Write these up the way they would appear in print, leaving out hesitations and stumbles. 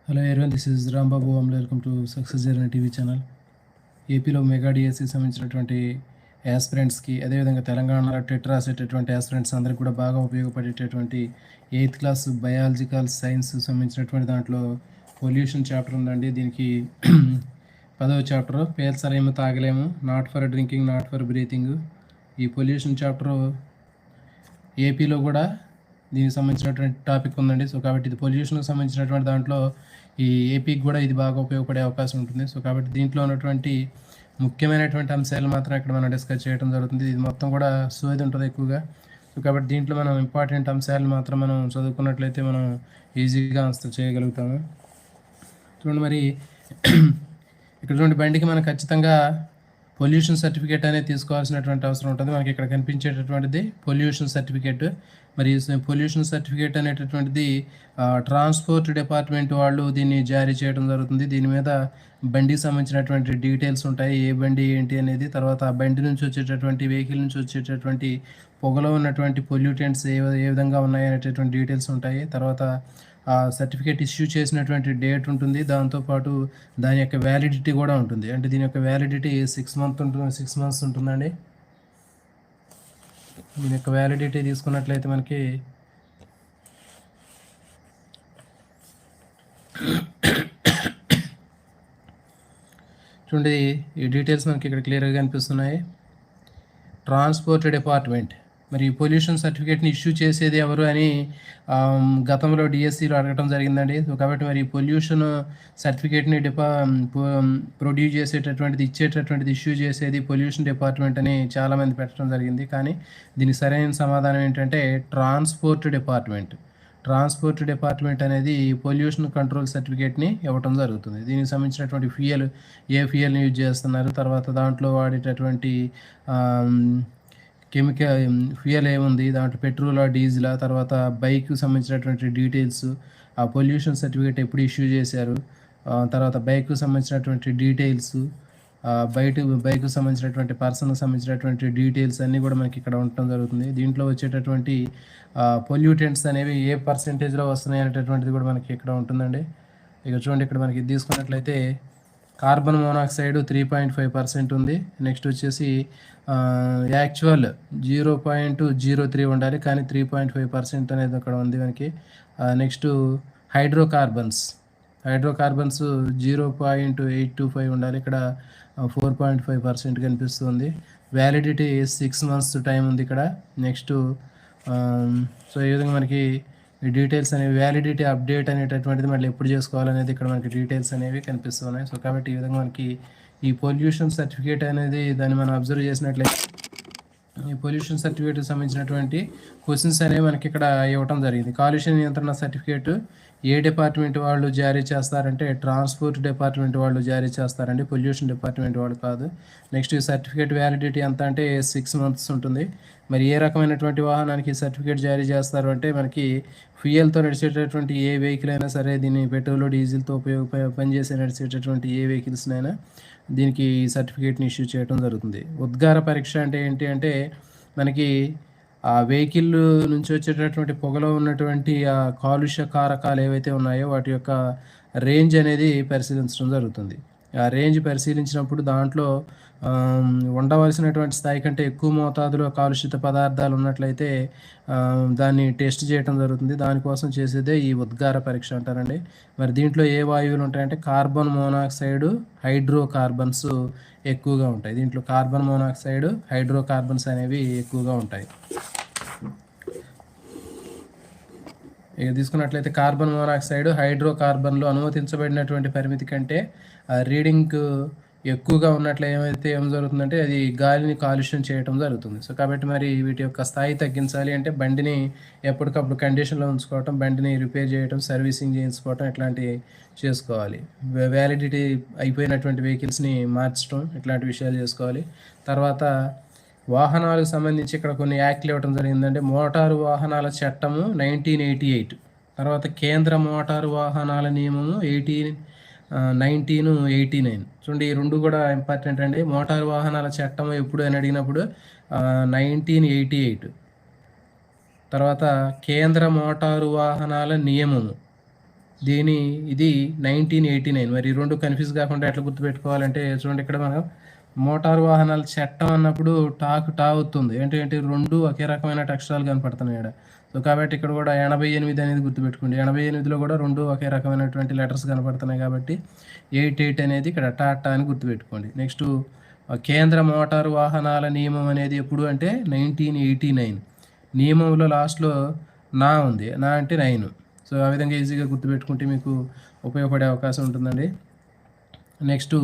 Hello everyone, this is Rambabu. Welcome to success journey TV channel. ఏపీలో mega డిఎస్సికి సంబంధించినటువంటి యాస్పిరెంట్స్కి, అదేవిధంగా తెలంగాణలో టెట్ రాసేటటువంటి యాస్పిరెంట్స్ అందరికి కూడా బాగా ఉపయోగపడేటటువంటి 8th క్లాస్ బయాలజికల్ సైన్స్ సంబంధించినటువంటి దాంట్లో పొల్యూషన్ చాప్టర్ ఉందండి. దీనికి 10వ చాప్టర్ పేల్చలేము తాగలేము, not for drinking not for breathing. ఈ పొల్యూషన్ చాప్టర్ ఏపీలో కూడా దీనికి సంబంధించినటువంటి టాపిక్ ఉందండి. సో కాబట్టి ఇది పొల్యూషన్కి సంబంధించినటువంటి దాంట్లో ఈ ఏపీకి కూడా ఇది బాగా ఉపయోగపడే అవకాశం ఉంటుంది. సో కాబట్టి దీంట్లో ఉన్నటువంటి ముఖ్యమైనటువంటి అంశాలు మాత్రం ఇక్కడ మనం డిస్కస్ చేయడం జరుగుతుంది. ఇది మొత్తం కూడా సోది ఉంటుంది ఎక్కువగా. సో కాబట్టి దీంట్లో మనం ఇంపార్టెంట్ అంశాలు మాత్రం మనం చదువుకున్నట్లయితే మనం ఈజీగా ఆన్సర్ చేయగలుగుతాము. చూడండి, మరి ఇక్కడ చూడండి, బండికి మనం ఖచ్చితంగా పొల్యూషన్ సర్టిఫికేట్ అనేది తీసుకోవాల్సినటువంటి అవసరం ఉంటుంది. మనకి ఇక్కడ కనిపించేటటువంటిది పొల్యూషన్ సర్టిఫికేట్. మరి పొల్యూషన్ సర్టిఫికేట్ అనేటటువంటిది ట్రాన్స్పోర్ట్ డిపార్ట్మెంట్ వాళ్ళు దీన్ని జారీ చేయడం జరుగుతుంది. దీని మీద బండికి సంబంధించినటువంటి డీటెయిల్స్ ఉంటాయి, ఏ బండి ఏంటి అనేది, తర్వాత ఆ బండి నుంచి వచ్చేటటువంటి వెహికల్ నుంచి వచ్చేటటువంటి పొగలో ఉన్నటువంటి పొల్యూటెంట్స్ ఏ విధంగా ఉన్నాయి అనేటటువంటి డీటెయిల్స్ ఉంటాయి. తర్వాత ఆ సర్టిఫికేట్ ఇష్యూ చేసినటువంటి డేట్ ఉంటుంది, దాంతోపాటు దాని యొక్క వ్యాలిడిటీ కూడా ఉంటుంది. అంటే దీని యొక్క వ్యాలిడిటీ 6 మంత్స్ ఉంటుందండి. దీని యొక్క వ్యాలిడిటీ తీసుకున్నట్లయితే మనకి చూడండి, ఈ డీటెయిల్స్ మనకి ఇక్కడ క్లియర్గా కనిపిస్తున్నాయి. ట్రాన్స్పోర్ట్ డిపార్ట్మెంట్ మరి పొల్యూషన్ సర్టిఫికేట్ని ఇష్యూ చేసేది ఎవరు అని గతంలో డిఎస్సిలో అడగటం జరిగిందండి. సో కాబట్టి మరి పొల్యూషన్ సర్టిఫికేట్ని ప్రొడ్యూస్ చేసేటటువంటిది, ఇచ్చేటటువంటిది, ఇష్యూ చేసేది పొల్యూషన్ డిపార్ట్మెంట్ అని చాలామంది పెట్టడం జరిగింది. కానీ దీనికి సరైన సమాధానం ఏంటంటే ట్రాన్స్పోర్ట్ డిపార్ట్మెంట్ అనేది పొల్యూషన్ కంట్రోల్ సర్టిఫికేట్ని ఇవ్వటం జరుగుతుంది. దీనికి సంబంధించినటువంటి ఏ ఫ్యూయల్ని యూజ్ చేస్తున్నారు, తర్వాత దాంట్లో వాడేటటువంటి కెమికల్ ఫ్యూయల్ ఏముంది, దాంట్లో పెట్రోలా డీజిలా, తర్వాత బైక్కి సంబంధించినటువంటి డీటెయిల్స్, ఆ పొల్యూషన్ సర్టిఫికేట్ ఎప్పుడు ఇష్యూ చేశారు, తర్వాత బైక్కి సంబంధించినటువంటి డీటెయిల్స్, బైక్కి సంబంధించినటువంటి పర్సన్కి సంబంధించినటువంటి డీటెయిల్స్ అన్నీ కూడా మనకి ఇక్కడ ఉండటం జరుగుతుంది. దీంట్లో వచ్చేటటువంటి పొల్యూటెంట్స్ అనేవి ఏ పర్సెంటేజ్లో వస్తున్నాయి అనేటటువంటిది కూడా మనకి ఇక్కడ ఉంటుందండి. ఇక చూడండి, ఇక్కడ మనకి తీసుకున్నట్లయితే కార్బన్ మోనాక్సైడ్ 3.5% ఉంది. నెక్స్ట్ వచ్చేసి యాక్చువల్ 0.03 ఉండాలి, కానీ 3.5% అనేది అక్కడ ఉంది మనకి. నెక్స్ట్ హైడ్రోకార్బన్స్ 0.825 ఉండాలి, ఇక్కడ 4.5% కనిపిస్తుంది. వ్యాలిడిటీ 6 months టైం ఉంది ఇక్కడ. నెక్స్ట్ సో ఈ విధంగా మనకి ఈ డీటెయిల్స్ అనేవి, వ్యాలిడిటీ అప్డేట్ అనేటటువంటిది మళ్ళీ ఎప్పుడు చేసుకోవాలనేది ఇక్కడ మనకి డీటెయిల్స్ అనేవి కనిపిస్తున్నాయి. సో కాబట్టి ఈ విధంగా మనకి ఈ పొల్యూషన్ సర్టిఫికేట్ అనేది దాన్ని మనం అబ్జర్వ్ చేసినట్లయితే ఈ పొల్యూషన్ సర్టిఫికేట్కి సంబంధించినటువంటి క్వశ్చన్స్ అనేవి మనకి ఇక్కడ ఇవ్వటం జరిగింది. కాలుష్య నియంత్రణ సర్టిఫికేట్ ఏ డిపార్ట్మెంట్ వాళ్ళు జారీ చేస్తారంటే ట్రాన్స్పోర్ట్ డిపార్ట్మెంట్ వాళ్ళు జారీ చేస్తారండి, పొల్యూషన్ డిపార్ట్మెంట్ వాళ్ళు కాదు. నెక్స్ట్ ఈ సర్టిఫికేట్ వ్యాలిడిటీ ఎంత అంటే 6 months ఉంటుంది. మరి ఏ రకమైనటువంటి వాహనానికి సర్టిఫికేట్ జారీ చేస్తారు అంటే మనకి ఫ్యూయల్తో నడిచేటటువంటి ఏ వెహికల్ అయినా సరే, దీన్ని పెట్రోల్ డీజిల్తో పనిచేసే నడిచేటటువంటి ఏ వెహికల్స్నైనా దీనికి సర్టిఫికేట్ని ఇష్యూ చేయడం జరుగుతుంది. ఉద్గార పరీక్ష అంటే ఏంటి అంటే మనకి ఆ వెహికల్ నుంచి వచ్చేటటువంటి పొగలో ఉన్నటువంటి ఆ కాలుష్య కారకాలు ఏవైతే ఉన్నాయో వాటి యొక్క రేంజ్ అనేది పరిశీలించడం జరుగుతుంది. ఆ రేంజ్ పరిశీలించినప్పుడు దాంట్లో ఉండవలసినటువంటి స్థాయి కంటే ఎక్కువ మోతాదులో కాలుష్యిత పదార్థాలు ఉన్నట్లయితే దాన్ని టెస్ట్ చేయడం జరుగుతుంది. దానికోసం చేసేదే ఈ ఉద్గార పరీక్ష అంటారండి. మరి దీంట్లో ఏ వాయువులు ఉంటాయంటే కార్బన్ మోనాక్సైడ్, హైడ్రోకార్బన్స్ ఎక్కువగా ఉంటాయి. దీంట్లో కార్బన్ మోనాక్సైడ్, హైడ్రోకార్బన్స్ అనేవి ఎక్కువగా ఉంటాయి. ఇక తీసుకున్నట్లయితే కార్బన్ మోనాక్సైడ్, హైడ్రోకార్బన్లు అనుమతించబడినటువంటి పరిమితి కంటే రీడింగ్ ఎక్కువగా ఉన్నట్లు ఏం జరుగుతుందంటే అది గాలిని కాలుష్యం చేయడం జరుగుతుంది. సో కాబట్టి మరి వీటి యొక్క స్థాయి తగ్గించాలి అంటే బండిని ఎప్పటికప్పుడు కండిషన్లో ఉంచుకోవటం, బండిని రిపేర్ చేయడం, సర్వీసింగ్ చేయించుకోవటం ఇట్లాంటివి చేసుకోవాలి. వ్యాలిడిటీ అయిపోయినటువంటి వెహికల్స్ని మార్చడం, ఇట్లాంటి విషయాలు చేసుకోవాలి. తర్వాత వాహనాలకు సంబంధించి ఇక్కడ కొన్ని యాక్ట్లు ఇవ్వడం జరిగిందంటే మోటారు వాహనాల చట్టము 1988, తర్వాత కేంద్ర మోటారు వాహనాల నియమము 1989. చూడండి, ఈ రెండు కూడా ఇంపార్టెంట్ అండి. మోటారు వాహనాల చట్టం ఎప్పుడు అని అడిగినప్పుడు 1988. తర్వాత కేంద్ర మోటారు వాహనాల నియమము ఇది 1989. మరి 2 కన్‌ఫ్యూజ్ కాకుండా ఎట్లా గుర్తుపెట్టుకోవాలంటే చూడండి, ఇక్కడ మనం మోటారు వాహనాల చట్టం అన్నప్పుడు టా అవుతుంది. ఏంటి 2 ఒకే రకమైన అక్షరాలు కనపడుతున్నాయి ఈడ. సో, కాబట్టి ఇక్కడ కూడా 88 అనేది గుర్తుపెట్టుకోండి. 88లో కూడా 2 ఒకే రకమైనటువంటి లెటర్స్ కనపడుతున్నాయి కాబట్టి 88 అనేది ఇక్కడ టాటా అని గుర్తుపెట్టుకోండి. నెక్స్టు కేంద్ర మోటారు వాహనాల నియమం అనేది ఎప్పుడు అంటే 1989. నియమంలో లాస్ట్‌లో నా ఉంది. నా అంటే 9. సో, ఆ విధంగా ఈజీగా గుర్తుపెట్టుకుంటే మీకు ఉపయోగపడే అవకాశం ఉంటుందండి. నెక్స్టు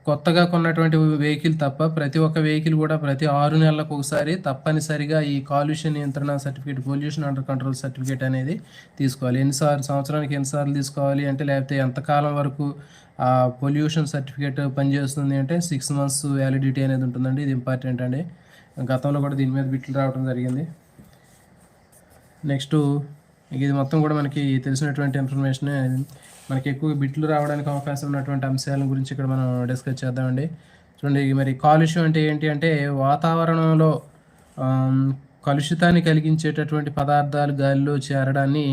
కొత్తగా కొన్నటువంటి వెహికల్ తప్ప ప్రతి ఒక్క వెహికల్ కూడా ప్రతి 6 నెలలకు ఒకసారి తప్పనిసరిగా ఈ కాలుష్య నియంత్రణ certificate, pollution under control certificate అనేది తీసుకోవాలి. సంవత్సరానికి ఎన్నిసార్లు తీసుకోవాలి అంటే, లేకపోతే ఎంతకాలం వరకు పొల్యూషన్ సర్టిఫికేట్ పనిచేస్తుంది అంటే 6 మంత్స్ వ్యాలిడిటీ అనేది ఉంటుందండి. ఇది ఇంపార్టెంట్ అండి. గతంలో కూడా దీని మీద బిట్లు రావడం జరిగింది. నెక్స్టు ఇది మొత్తం కూడా మనకి తెలిసినటువంటి ఇన్ఫర్మేషనే. మనకి ఎక్కువ బిట్లు రావడానికి అవకాశం ఉన్నటువంటి అంశాల గురించి ఇక్కడ మనం డిస్కస్ చేద్దామండి. చూడండి, మరి కాలుష్యం అంటే ఏంటి అంటే వాతావరణంలో కలుషితాన్ని కలిగించేటటువంటి పదార్థాలు గాలిలో చేరడాన్ని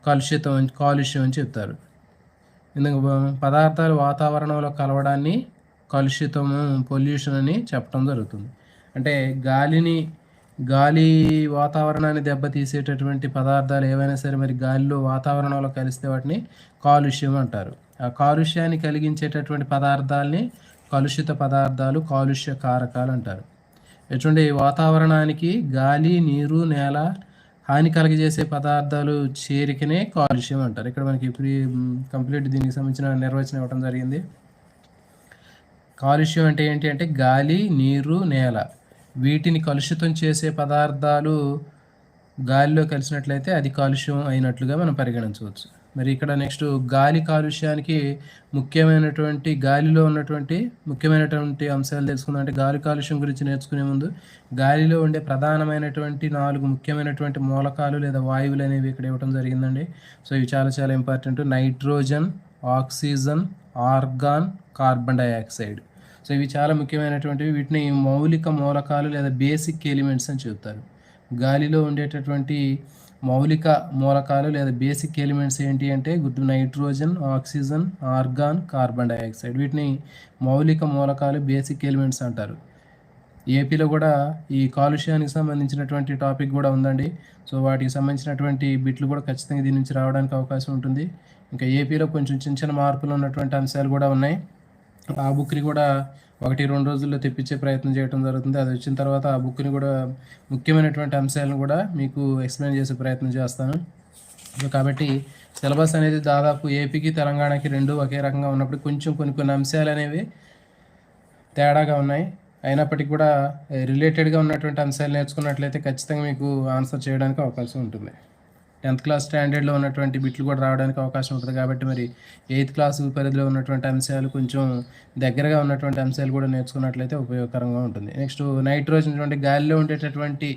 కాలుష్యం అని చెప్తారు. ఎందుకు పదార్థాలు వాతావరణంలో కలవడాన్ని పొల్యూషన్ అని చెప్పడం జరుగుతుంది. అంటే గాలి వాతావరణాన్ని దెబ్బతీసేటటువంటి పదార్థాలు ఏవైనా సరే మరి గాలిలో వాతావరణంలో కలిస్తే వాటిని కాలుష్యం అంటారు. ఆ కాలుష్యాన్ని కలిగించేటటువంటి పదార్థాలని కలుషిత పదార్థాలు, కాలుష్య కారకాలు అంటారు. ఎటువంటి వాతావరణానికి గాలి, నీరు, నేల హాని కలగజేసే పదార్థాలు చేరికనే కాలుష్యం అంటారు. ఇక్కడ మనకి కంప్లీట్ దీనికి సంబంధించిన నిర్వచనం ఇవ్వడం జరిగింది. కాలుష్యం అంటే ఏంటి అంటే గాలి, నీరు, నేల వీటిని కలుషితం చేసే పదార్థాలు గాలిలో కలిసినట్లయితే అది కాలుష్యం అయినట్లుగా మనం పరిగణించవచ్చు. మరి ఇక్కడ నెక్స్ట్ గాలి కాలుష్యానికి గాలిలో ఉన్నటువంటి ముఖ్యమైనటువంటి అంశాలు తెలుసుకుందాం. అంటే గాలి కాలుష్యం గురించి నేర్చుకునే ముందు గాలిలో ఉండే ప్రధానమైనటువంటి 4 ముఖ్యమైనటువంటి మూలకాలు లేదా వాయువులు అనేవి ఇక్కడ ఇవ్వడం జరిగిందండి. సో, ఇవి చాలా చాలా important. Nitrogen, oxygen, organ, carbon dioxide. So, ఇవి చాలా ముఖ్యమైనటువంటివి. వీటిని మౌలిక మూలకాలు లేదా బేసిక్ ఎలిమెంట్స్ అని చెప్తారు. గాలిలో ఉండేటటువంటి మౌలిక మూలకాలు లేదా బేసిక్ ఎలిమెంట్స్ ఏంటి అంటే nitrogen, oxygen, organ, carbon dioxide. వీటిని మౌలిక మూలకాలు, బేసిక్ ఎలిమెంట్స్ అంటారు. ఏపీలో కూడా ఈ కాలుష్యానికి సంబంధించినటువంటి టాపిక్ కూడా ఉందండి. సో, వాటికి సంబంధించినటువంటి బిట్లు కూడా ఖచ్చితంగా దీని నుంచి రావడానికి అవకాశం ఉంటుంది. ఇంకా ఏపీలో కొంచెం చిన్న మార్పులు ఉన్నటువంటి అంశాలు కూడా ఉన్నాయి. ఆ బుక్ని కూడా 1-2 రోజుల్లో తెప్పించే ప్రయత్నం చేయడం జరుగుతుంది. అది వచ్చిన తర్వాత ఆ బుక్ని కూడా ముఖ్యమైనటువంటి అంశాలను కూడా మీకు ఎక్స్ప్లెయిన్ చేసే ప్రయత్నం చేస్తాను. కాబట్టి సిలబస్ అనేది దాదాపు ఏపీకి, తెలంగాణకి 2 ఒకే రకంగా ఉన్నప్పుడు కొంచెం కొన్ని అంశాలు అనేవి తేడాగా ఉన్నాయి. అయినప్పటికీ కూడా రిలేటెడ్గా ఉన్నటువంటి అంశాలు నేర్చుకున్నట్లయితే ఖచ్చితంగా మీకు ఆన్సర్ చేయడానికి అవకాశం ఉంటుంది. 10th క్లాస్ స్టాండర్డ్లో ఉన్నటువంటి బిట్లు కూడా రావడానికి అవకాశం ఉంటుంది. కాబట్టి మరి 8th క్లాస్ పరిధిలో ఉన్నటువంటి అంశాలు, కొంచెం దగ్గరగా ఉన్నటువంటి అంశాలు కూడా నేర్చుకున్నట్లయితే ఉపయోగకరంగా ఉంటుంది. Next nitrogen. గాలిలో ఉండేటటువంటి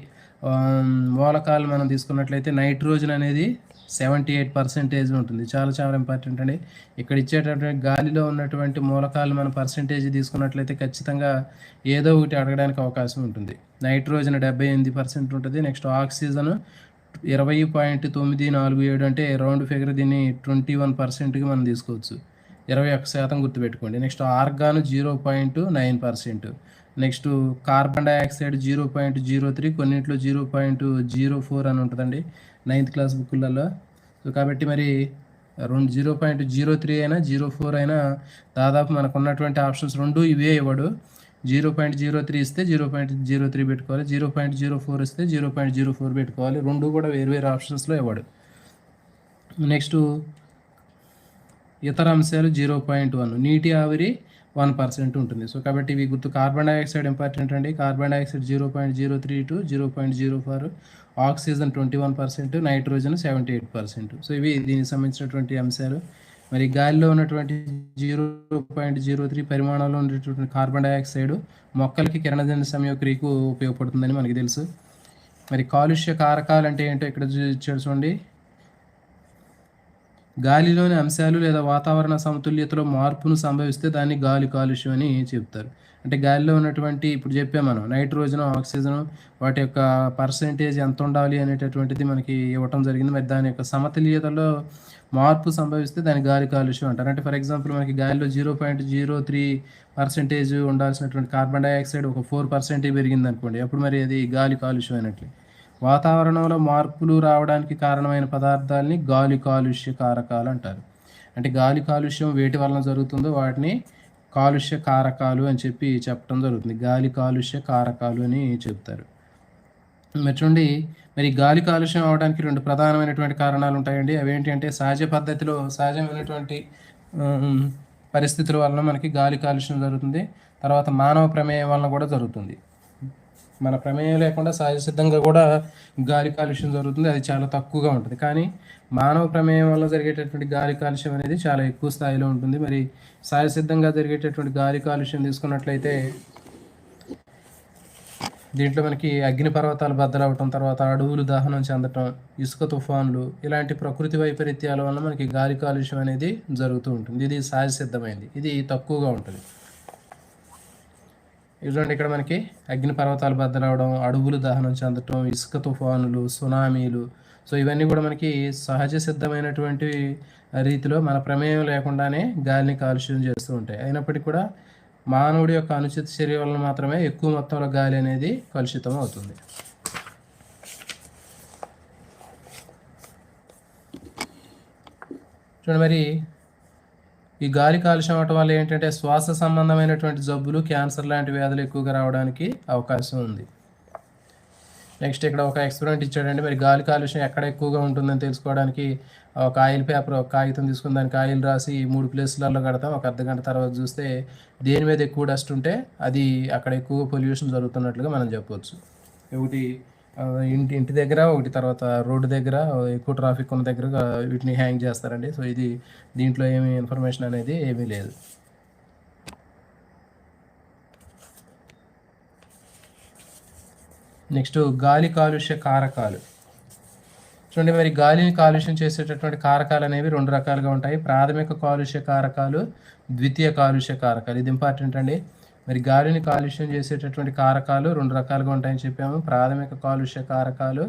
మూలకాలు మనం తీసుకున్నట్లయితే నైట్రోజన్ అనేది 78% ఉంటుంది. చాలా చాలా ఇంపార్టెంట్ అండి. ఇక్కడ ఇచ్చేటటువంటి గాలిలో ఉన్నటువంటి మూలకాలు మన పర్సెంటేజ్ తీసుకున్నట్లయితే ఖచ్చితంగా ఏదో ఒకటి అడగడానికి అవకాశం ఉంటుంది. నైట్రోజన్ 78% ఉంటుంది. నెక్స్ట్ ఆక్సిజన్ 20.947 అంటే రౌండ్ ఫిగర్, దీన్ని 21%కి మనం తీసుకోవచ్చు. 21% గుర్తుపెట్టుకోండి. Next organ 0.9%. Next carbon dioxide 0.03, కొన్నింటిలో 0.04 అని ఉంటుందండి 9th క్లాస్ బుక్కులలో. సో, కాబట్టి మరి 0.03 అయినా 0.4 అయినా దాదాపు మనకు ఉన్నటువంటి ఆప్షన్స్ 2 ఇవే ఇవ్వడు. 0.03 ఇస్తే 0.03 పెట్టుకోవాలి, 0.04 ఇస్తే 0.04 పెట్టుకోవాలి. 2 కూడా వేరు ఆప్షన్స్లో ఇవ్వడు. నెక్స్ట్ ఇతర అంశాలు 0.1. నీటి ఆవిరి 1% ఉంటుంది. సో, కాబట్టి ఇవి గుర్తు. కార్బన్ డైఆక్సైడ్ ఇంపార్టెంట్ అండి. Carbon dioxide 0.03 to 0.04, oxygen 21%, nitrogen 78%. So, ఇవి దీనికి సంబంధించినటువంటి అంశాలు. మరి గాలిలో ఉన్నటువంటి 0.03 పరిమాణంలో ఉండేటటువంటి కార్బన్ డైఆక్సైడ్ మొక్కలకి కిరణజన్య సంయోక్రియకు ఉపయోగపడుతుందని మనకి తెలుసు. మరి కాలుష్య కారకాలు అంటే ఏంటో ఇక్కడ చూడండి. గాలిలోని అంశాలు లేదా వాతావరణ సమతుల్యతలో మార్పును సంభవిస్తే దాన్ని గాలి కాలుష్యం అని చెప్తారు. అంటే గాలిలో ఉన్నటువంటి ఇప్పుడు చెప్పాం మనం నైట్రోజను, ఆక్సిజను వాటి యొక్క పర్సెంటేజ్ ఎంత ఉండాలి అనేటటువంటిది మనకి ఇవ్వటం జరిగింది. మరి దాని యొక్క సమతుల్యతలో మార్పు సంభవిస్తే దాన్ని గాలి కాలుష్యం అంటారు. అంటే ఫర్ ఎగ్జాంపుల్ మనకి గాలిలో 0.03% ఉండాల్సినటువంటి కార్బన్ డయాక్సైడ్ ఒక 4% పెరిగిందనుకోండి. అప్పుడు మరి అది గాలి కాలుష్యం అయినట్లే. వాతావరణంలో మార్పులు రావడానికి కారణమైన పదార్థాలని గాలి కాలుష్య కారకాలు అంటారు. అంటే గాలి కాలుష్యం వేటి వలన జరుగుతుందో వాటిని కాలుష్య కారకాలు అని చెప్పి చెప్పడం జరుగుతుంది. గాలి కాలుష్య కారకాలు అని చెప్తారు. మరి చూడండి, మరి గాలి కాలుష్యం అవడానికి 2 ప్రధానమైనటువంటి కారణాలు ఉంటాయండి. అవేంటి అంటే సహజ పద్ధతిలో సహజమైనటువంటి పరిస్థితుల వలన మనకి గాలి కాలుష్యం జరుగుతుంది. తర్వాత మానవ ప్రమేయం వలన కూడా జరుగుతుంది. మన ప్రమేయం లేకుండా సహజ సిద్ధంగా కూడా గాలి కాలుష్యం జరుగుతుంది. అది చాలా తక్కువగా ఉంటుంది. కానీ మానవ ప్రమేయం వల్ల జరిగేటటువంటి గాలి కాలుష్యం అనేది చాలా ఎక్కువ స్థాయిలో ఉంటుంది. మరి సహజ సిద్ధంగా జరిగేటటువంటి గాలి కాలుష్యం తీసుకున్నట్లయితే దీంట్లో మనకి అగ్నిపర్వతాలు బద్దలవటం, తర్వాత అడవులు దహనం చెందటం, ఇసుక తుఫాన్లు ఇలాంటి ప్రకృతి వైపరీత్యాల వల్ల మనకి గాలి కాలుష్యం అనేది జరుగుతూ ఉంటుంది. ఇది సహజ సిద్ధమైంది. ఇది తక్కువగా ఉంటుంది. చూడండి, ఇక్కడ మనకి అగ్నిపర్వతాలు బద్దలవడం, అడవులు దహనం చెందటం, ఇసుక తుఫానులు, సునామీలు, సో ఇవన్నీ కూడా మనకి సహజ సిద్ధమైనటువంటి రీతిలో మన ప్రమేయం లేకుండానే గాలిని కాలుష్యం చేస్తూ ఉంటాయి. అయినప్పటికీ కూడా మానవుడి యొక్క అనుచిత చర్య వలన మాత్రమే ఎక్కువ మొత్తంలో గాలి అనేది కలుషితం అవుతుంది. చూడండి, మరి ఈ గాలి కాలుష్యం అవటం వల్ల ఏంటంటే శ్వాస సంబంధమైనటువంటి జబ్బులు, క్యాన్సర్ లాంటి వ్యాధులు ఎక్కువగా రావడానికి అవకాశం ఉంది. నెక్స్ట్ ఇక్కడ ఒక ఎక్స్పెరిమెంట్ ఇచ్చాడండి. మరి గాలి కాలుష్యం ఎక్కడ ఎక్కువగా ఉంటుందని తెలుసుకోవడానికి ఒక ఆయిల్ పేపర్, ఒక కాగితం తీసుకుని దానికి ఆయిల్ రాసి 3 ప్లేసులలో కడతాం. ఒక అర్ధగంట తర్వాత చూస్తే దేని మీద ఎక్కువ డస్ట్ ఉంటే అది అక్కడ ఎక్కువ పొల్యూషన్ జరుగుతున్నట్లుగా మనం చెప్పవచ్చు. ఒకటి ఇంటి దగ్గర, ఒకటి తర్వాత రోడ్డు దగ్గర, ఎక్కువ ట్రాఫిక్ ఉన్న దగ్గర వీటిని హ్యాంగ్ చేస్తారండి. సో ఇది దీంట్లో ఏమి ఇన్ఫర్మేషన్ అనేది ఏమీ లేదు. నెక్స్ట్ గాలి కాలుష్య కారకాలు. చూడండి, మరి గాలిని కాలుష్యం చేసేటటువంటి కారకాలు అనేవి 2 రకాలుగా ఉంటాయి. ప్రాథమిక కాలుష్య కారకాలు, ద్వితీయ కాలుష్య కారకాలు. ఇది ఇంపార్టెంట్ అండి. మరి గాలిని కాలుష్యం చేసేటటువంటి కారకాలు 2 రకాలుగా ఉంటాయని చెప్పాము. ప్రాథమిక కాలుష్య కారకాలు,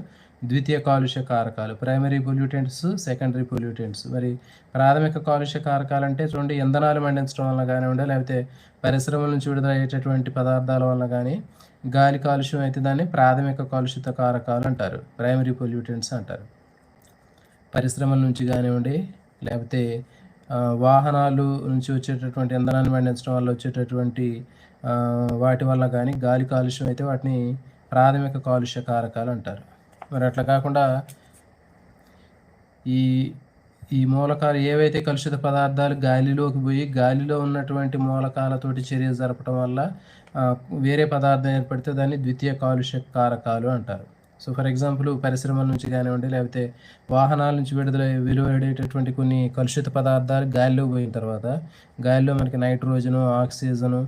ద్వితీయ కాలుష్య కారకాలు. Primary pollutants, secondary pollutants. మరి ప్రాథమిక కాలుష్య కారకాలు అంటే చూడండి, ఇంధనాలు మండించడం వల్ల కానివ్వండి, లేకపోతే పరిశ్రమల నుంచి విడుదలయ్యేటటువంటి పదార్థాల వల్ల కానీ గాలి కాలుష్యం అయితే దాన్ని ప్రాథమిక కాలుష్యత కారకాలు అంటారు, ప్రైమరీ పొల్యూటెంట్స్ అంటారు. పరిశ్రమల నుంచి కానివ్వండి, లేకపోతే వాహనాలు నుంచి వచ్చేటటువంటి ఇంధనాన్ని మండించడం వల్ల వచ్చేటటువంటి వాటి వల్ల కానీ గాలి కాలుష్యం అయితే వాటిని ప్రాథమిక కాలుష్య కారకాలు అంటారు. మరి అట్లా కాకుండా ఈ ఈ మూలకాలు ఏవైతే కలుషిత పదార్థాలు గాలిలోకి పోయి గాలిలో ఉన్నటువంటి మూలకాలతోటి చర్య జరపడం వల్ల వేరే పదార్థం ఏర్పడితే దాన్ని ద్వితీయ కాలుష్య కారకాలు అంటారు. సో ఫర్ ఎగ్జాంపుల్ పరిశ్రమల నుంచి కానివ్వండి, లేకపోతే వాహనాల నుంచి వెలువడేటటువంటి కొన్ని కలుషిత పదార్థాలు గాలిలో పోయిన తర్వాత గాలిలో మనకి నైట్రోజను, ఆక్సిజను,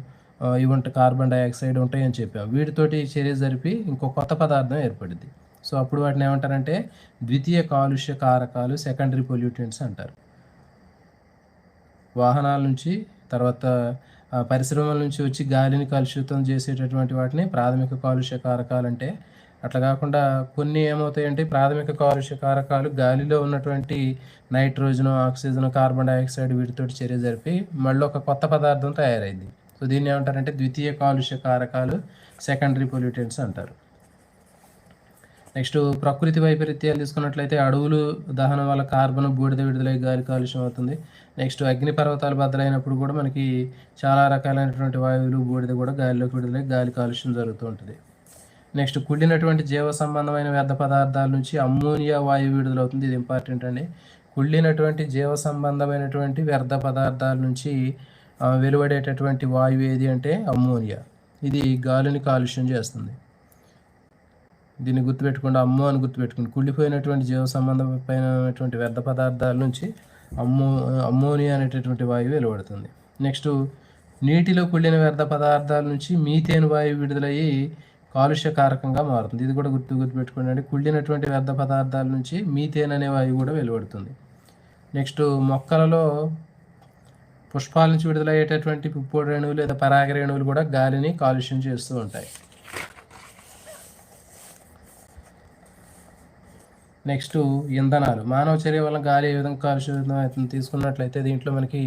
ఇవంటి కార్బన్ డయాక్సైడ్ ఉంటాయని చెప్పాం. వీటితోటి చర్య జరిపి ఇంకో కొత్త పదార్థం ఏర్పడింది. సో అప్పుడు వాటిని ఏమంటారంటే ద్వితీయ కాలుష్య కారకాలు, సెకండరీ పొల్యూటెంట్స్ అంటారు. వాహనాల నుంచి, తర్వాత పరిశ్రమల నుంచి వచ్చి గాలిని కలుషితం చేసేటటువంటి వాటిని ప్రాథమిక కాలుష్య కారకాలు అంటే. అట్లా కాకుండా కొన్ని ఏమవుతాయంటే ప్రాథమిక కాలుష్య కారకాలు గాలిలో ఉన్నటువంటి నైట్రోజను, ఆక్సిజన్, కార్బన్ డయాక్సైడ్ వీటితోటి చర్య జరిపి మళ్ళీ ఒక కొత్త పదార్థం తయారైంది. సో దీన్ని ఏమంటారంటే ద్వితీయ కాలుష్య కారకాలు, సెకండరీ పొల్యూటెంట్స్ అంటారు. నెక్స్ట్ ప్రకృతి వైపరీత్యాలు తీసుకున్నట్లయితే అడవులు దహనం వల్ల కార్బన్, బూడిద విడుదలై గాలి కాలుష్యం అవుతుంది. నెక్స్ట్ అగ్నిపర్వతాలు బద్దలైనప్పుడు కూడా మనకి చాలా రకాలైనటువంటి వాయువులు, బూడిద కూడా గాలిలోకి విడుదలై గాలి కాలుష్యం జరుగుతూ ఉంటుంది. నెక్స్ట్ కుళ్ళినటువంటి జీవ సంబంధమైన వ్యర్థ పదార్థాల నుంచి అమ్మోనియా వాయువు విడుదలవుతుంది. ఇది ఇంపార్టెంట్ అండి. కుళ్ళినటువంటి జీవ సంబంధమైనటువంటి వ్యర్థ పదార్థాల నుంచి వెలువడేటటువంటి వాయువు ఏది అంటే అమ్మోనియా. ఇది గాలిని కాలుష్యం చేస్తుంది. దీన్ని గుర్తుపెట్టుకోండి, అమ్మో అని గుర్తుపెట్టుకోండి. కుళ్ళిపోయినటువంటి జీవ సంబంధమైనటువంటి వ్యర్థ పదార్థాల నుంచి అమ్మోనియా అనేటటువంటి వాయువు వెలువడుతుంది. నెక్స్ట్ నీటిలో కుళ్ళిన వ్యర్థ పదార్థాల నుంచి మీథేన్ వాయువు విడుదలయ్యి కాలుష్య కారకంగా మారుతుంది. ఇది కూడా గుర్తుపెట్టుకోండి అండి. కుళ్ళినటువంటి వ్యర్థ పదార్థాల నుంచి మీథేన్ అనే వాయువు కూడా వెలువడుతుంది. నెక్స్ట్ మొక్కలలో పుష్పాల నుంచి విడుదలయ్యేటటువంటి పుప్పొడి రేణువులు లేదా పరాగ రేణువులు కూడా గాలిని కాలుష్యం చేస్తూ ఉంటాయి. నెక్స్ట్ ఇంధనాలు. మానవ చర్య వల్ల గాలి ఏ విధంగా కాలుష్యం తీసుకున్నట్లయితే దీంట్లో మనకి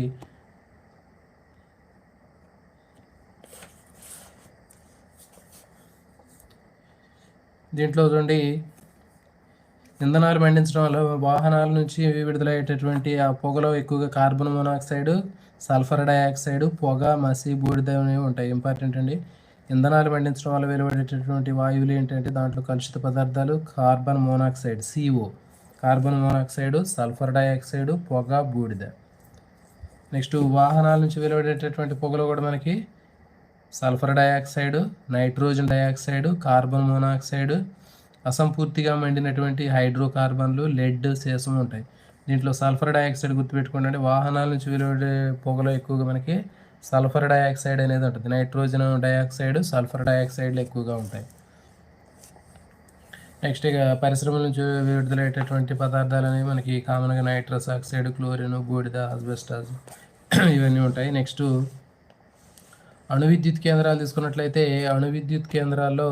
చూడండి, ఇంధనాలు మండించడం వల్ల వాహనాల నుంచి విడుదలయ్యేటటువంటి ఆ పొగలో ఎక్కువగా కార్బన్ మోనాక్సైడ్, సల్ఫర్ డైఆక్సైడ్, పొగ, మసి, బూడిద అనేవి ఉంటాయి. ఇంపార్టెంట్ అండి. ఇంధనాలు మండించడం వల్ల వెలువడేటటువంటి వాయువులు ఏంటంటే దాంట్లో కలుషిత పదార్థాలు carbon monoxide CO, carbon monoxide, sulphur dioxide, పొగ, బూడిద. నెక్స్ట్ వాహనాల నుంచి వెలువడేటటువంటి పొగలో కూడా మనకి sulphur dioxide, nitrogen dioxide, carbon monoxide, అసంపూర్తిగా మండినటువంటి హైడ్రోకార్బన్లు, లెడ్, సీసం ఉంటాయి. దీంట్లో సల్ఫర్ డైఆక్సైడ్ గుర్తుపెట్టుకోండి. వాహనాల నుంచి వెలువడే పొగలో ఎక్కువగా మనకి సల్ఫర్ డైఆక్సైడ్ అనేది ఉంటుంది. నైట్రోజన్ డైఆక్సైడ్, సల్ఫర్ డైఆక్సైడ్లు ఎక్కువగా ఉంటాయి. నెక్స్ట్ ఇక పరిశ్రమల నుంచి విడుదలయ్యేటటువంటి పదార్థాలు అనేవి మనకి కామన్గా నైట్రస్ ఆక్సైడ్, క్లోరిన్, బూడిద, ఆస్బెస్టాస్ ఇవన్నీ ఉంటాయి. నెక్స్ట్ అణు విద్యుత్ కేంద్రాలు తీసుకున్నట్లయితే అణు విద్యుత్ కేంద్రాల్లో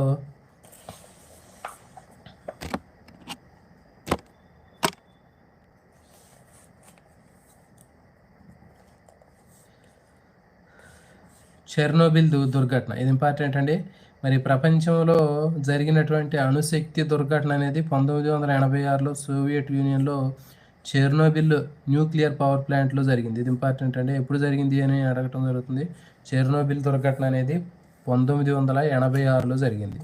చెర్నోబిల్ దుర్ఘటన ఇది ఇంపార్టెంట్ అండి. మరి ప్రపంచంలో జరిగినటువంటి అణుశక్తి దుర్ఘటన అనేది 1986లో సోవియట్ యూనియన్లో చెర్నోబిల్ న్యూక్లియర్ పవర్ ప్లాంట్లో జరిగింది. ఇది ఇంపార్టెంట్ అండి. ఎప్పుడు జరిగింది అని అడగటం జరుగుతుంది. చెర్నోబిల్ దుర్ఘటన అనేది 1986లో జరిగింది.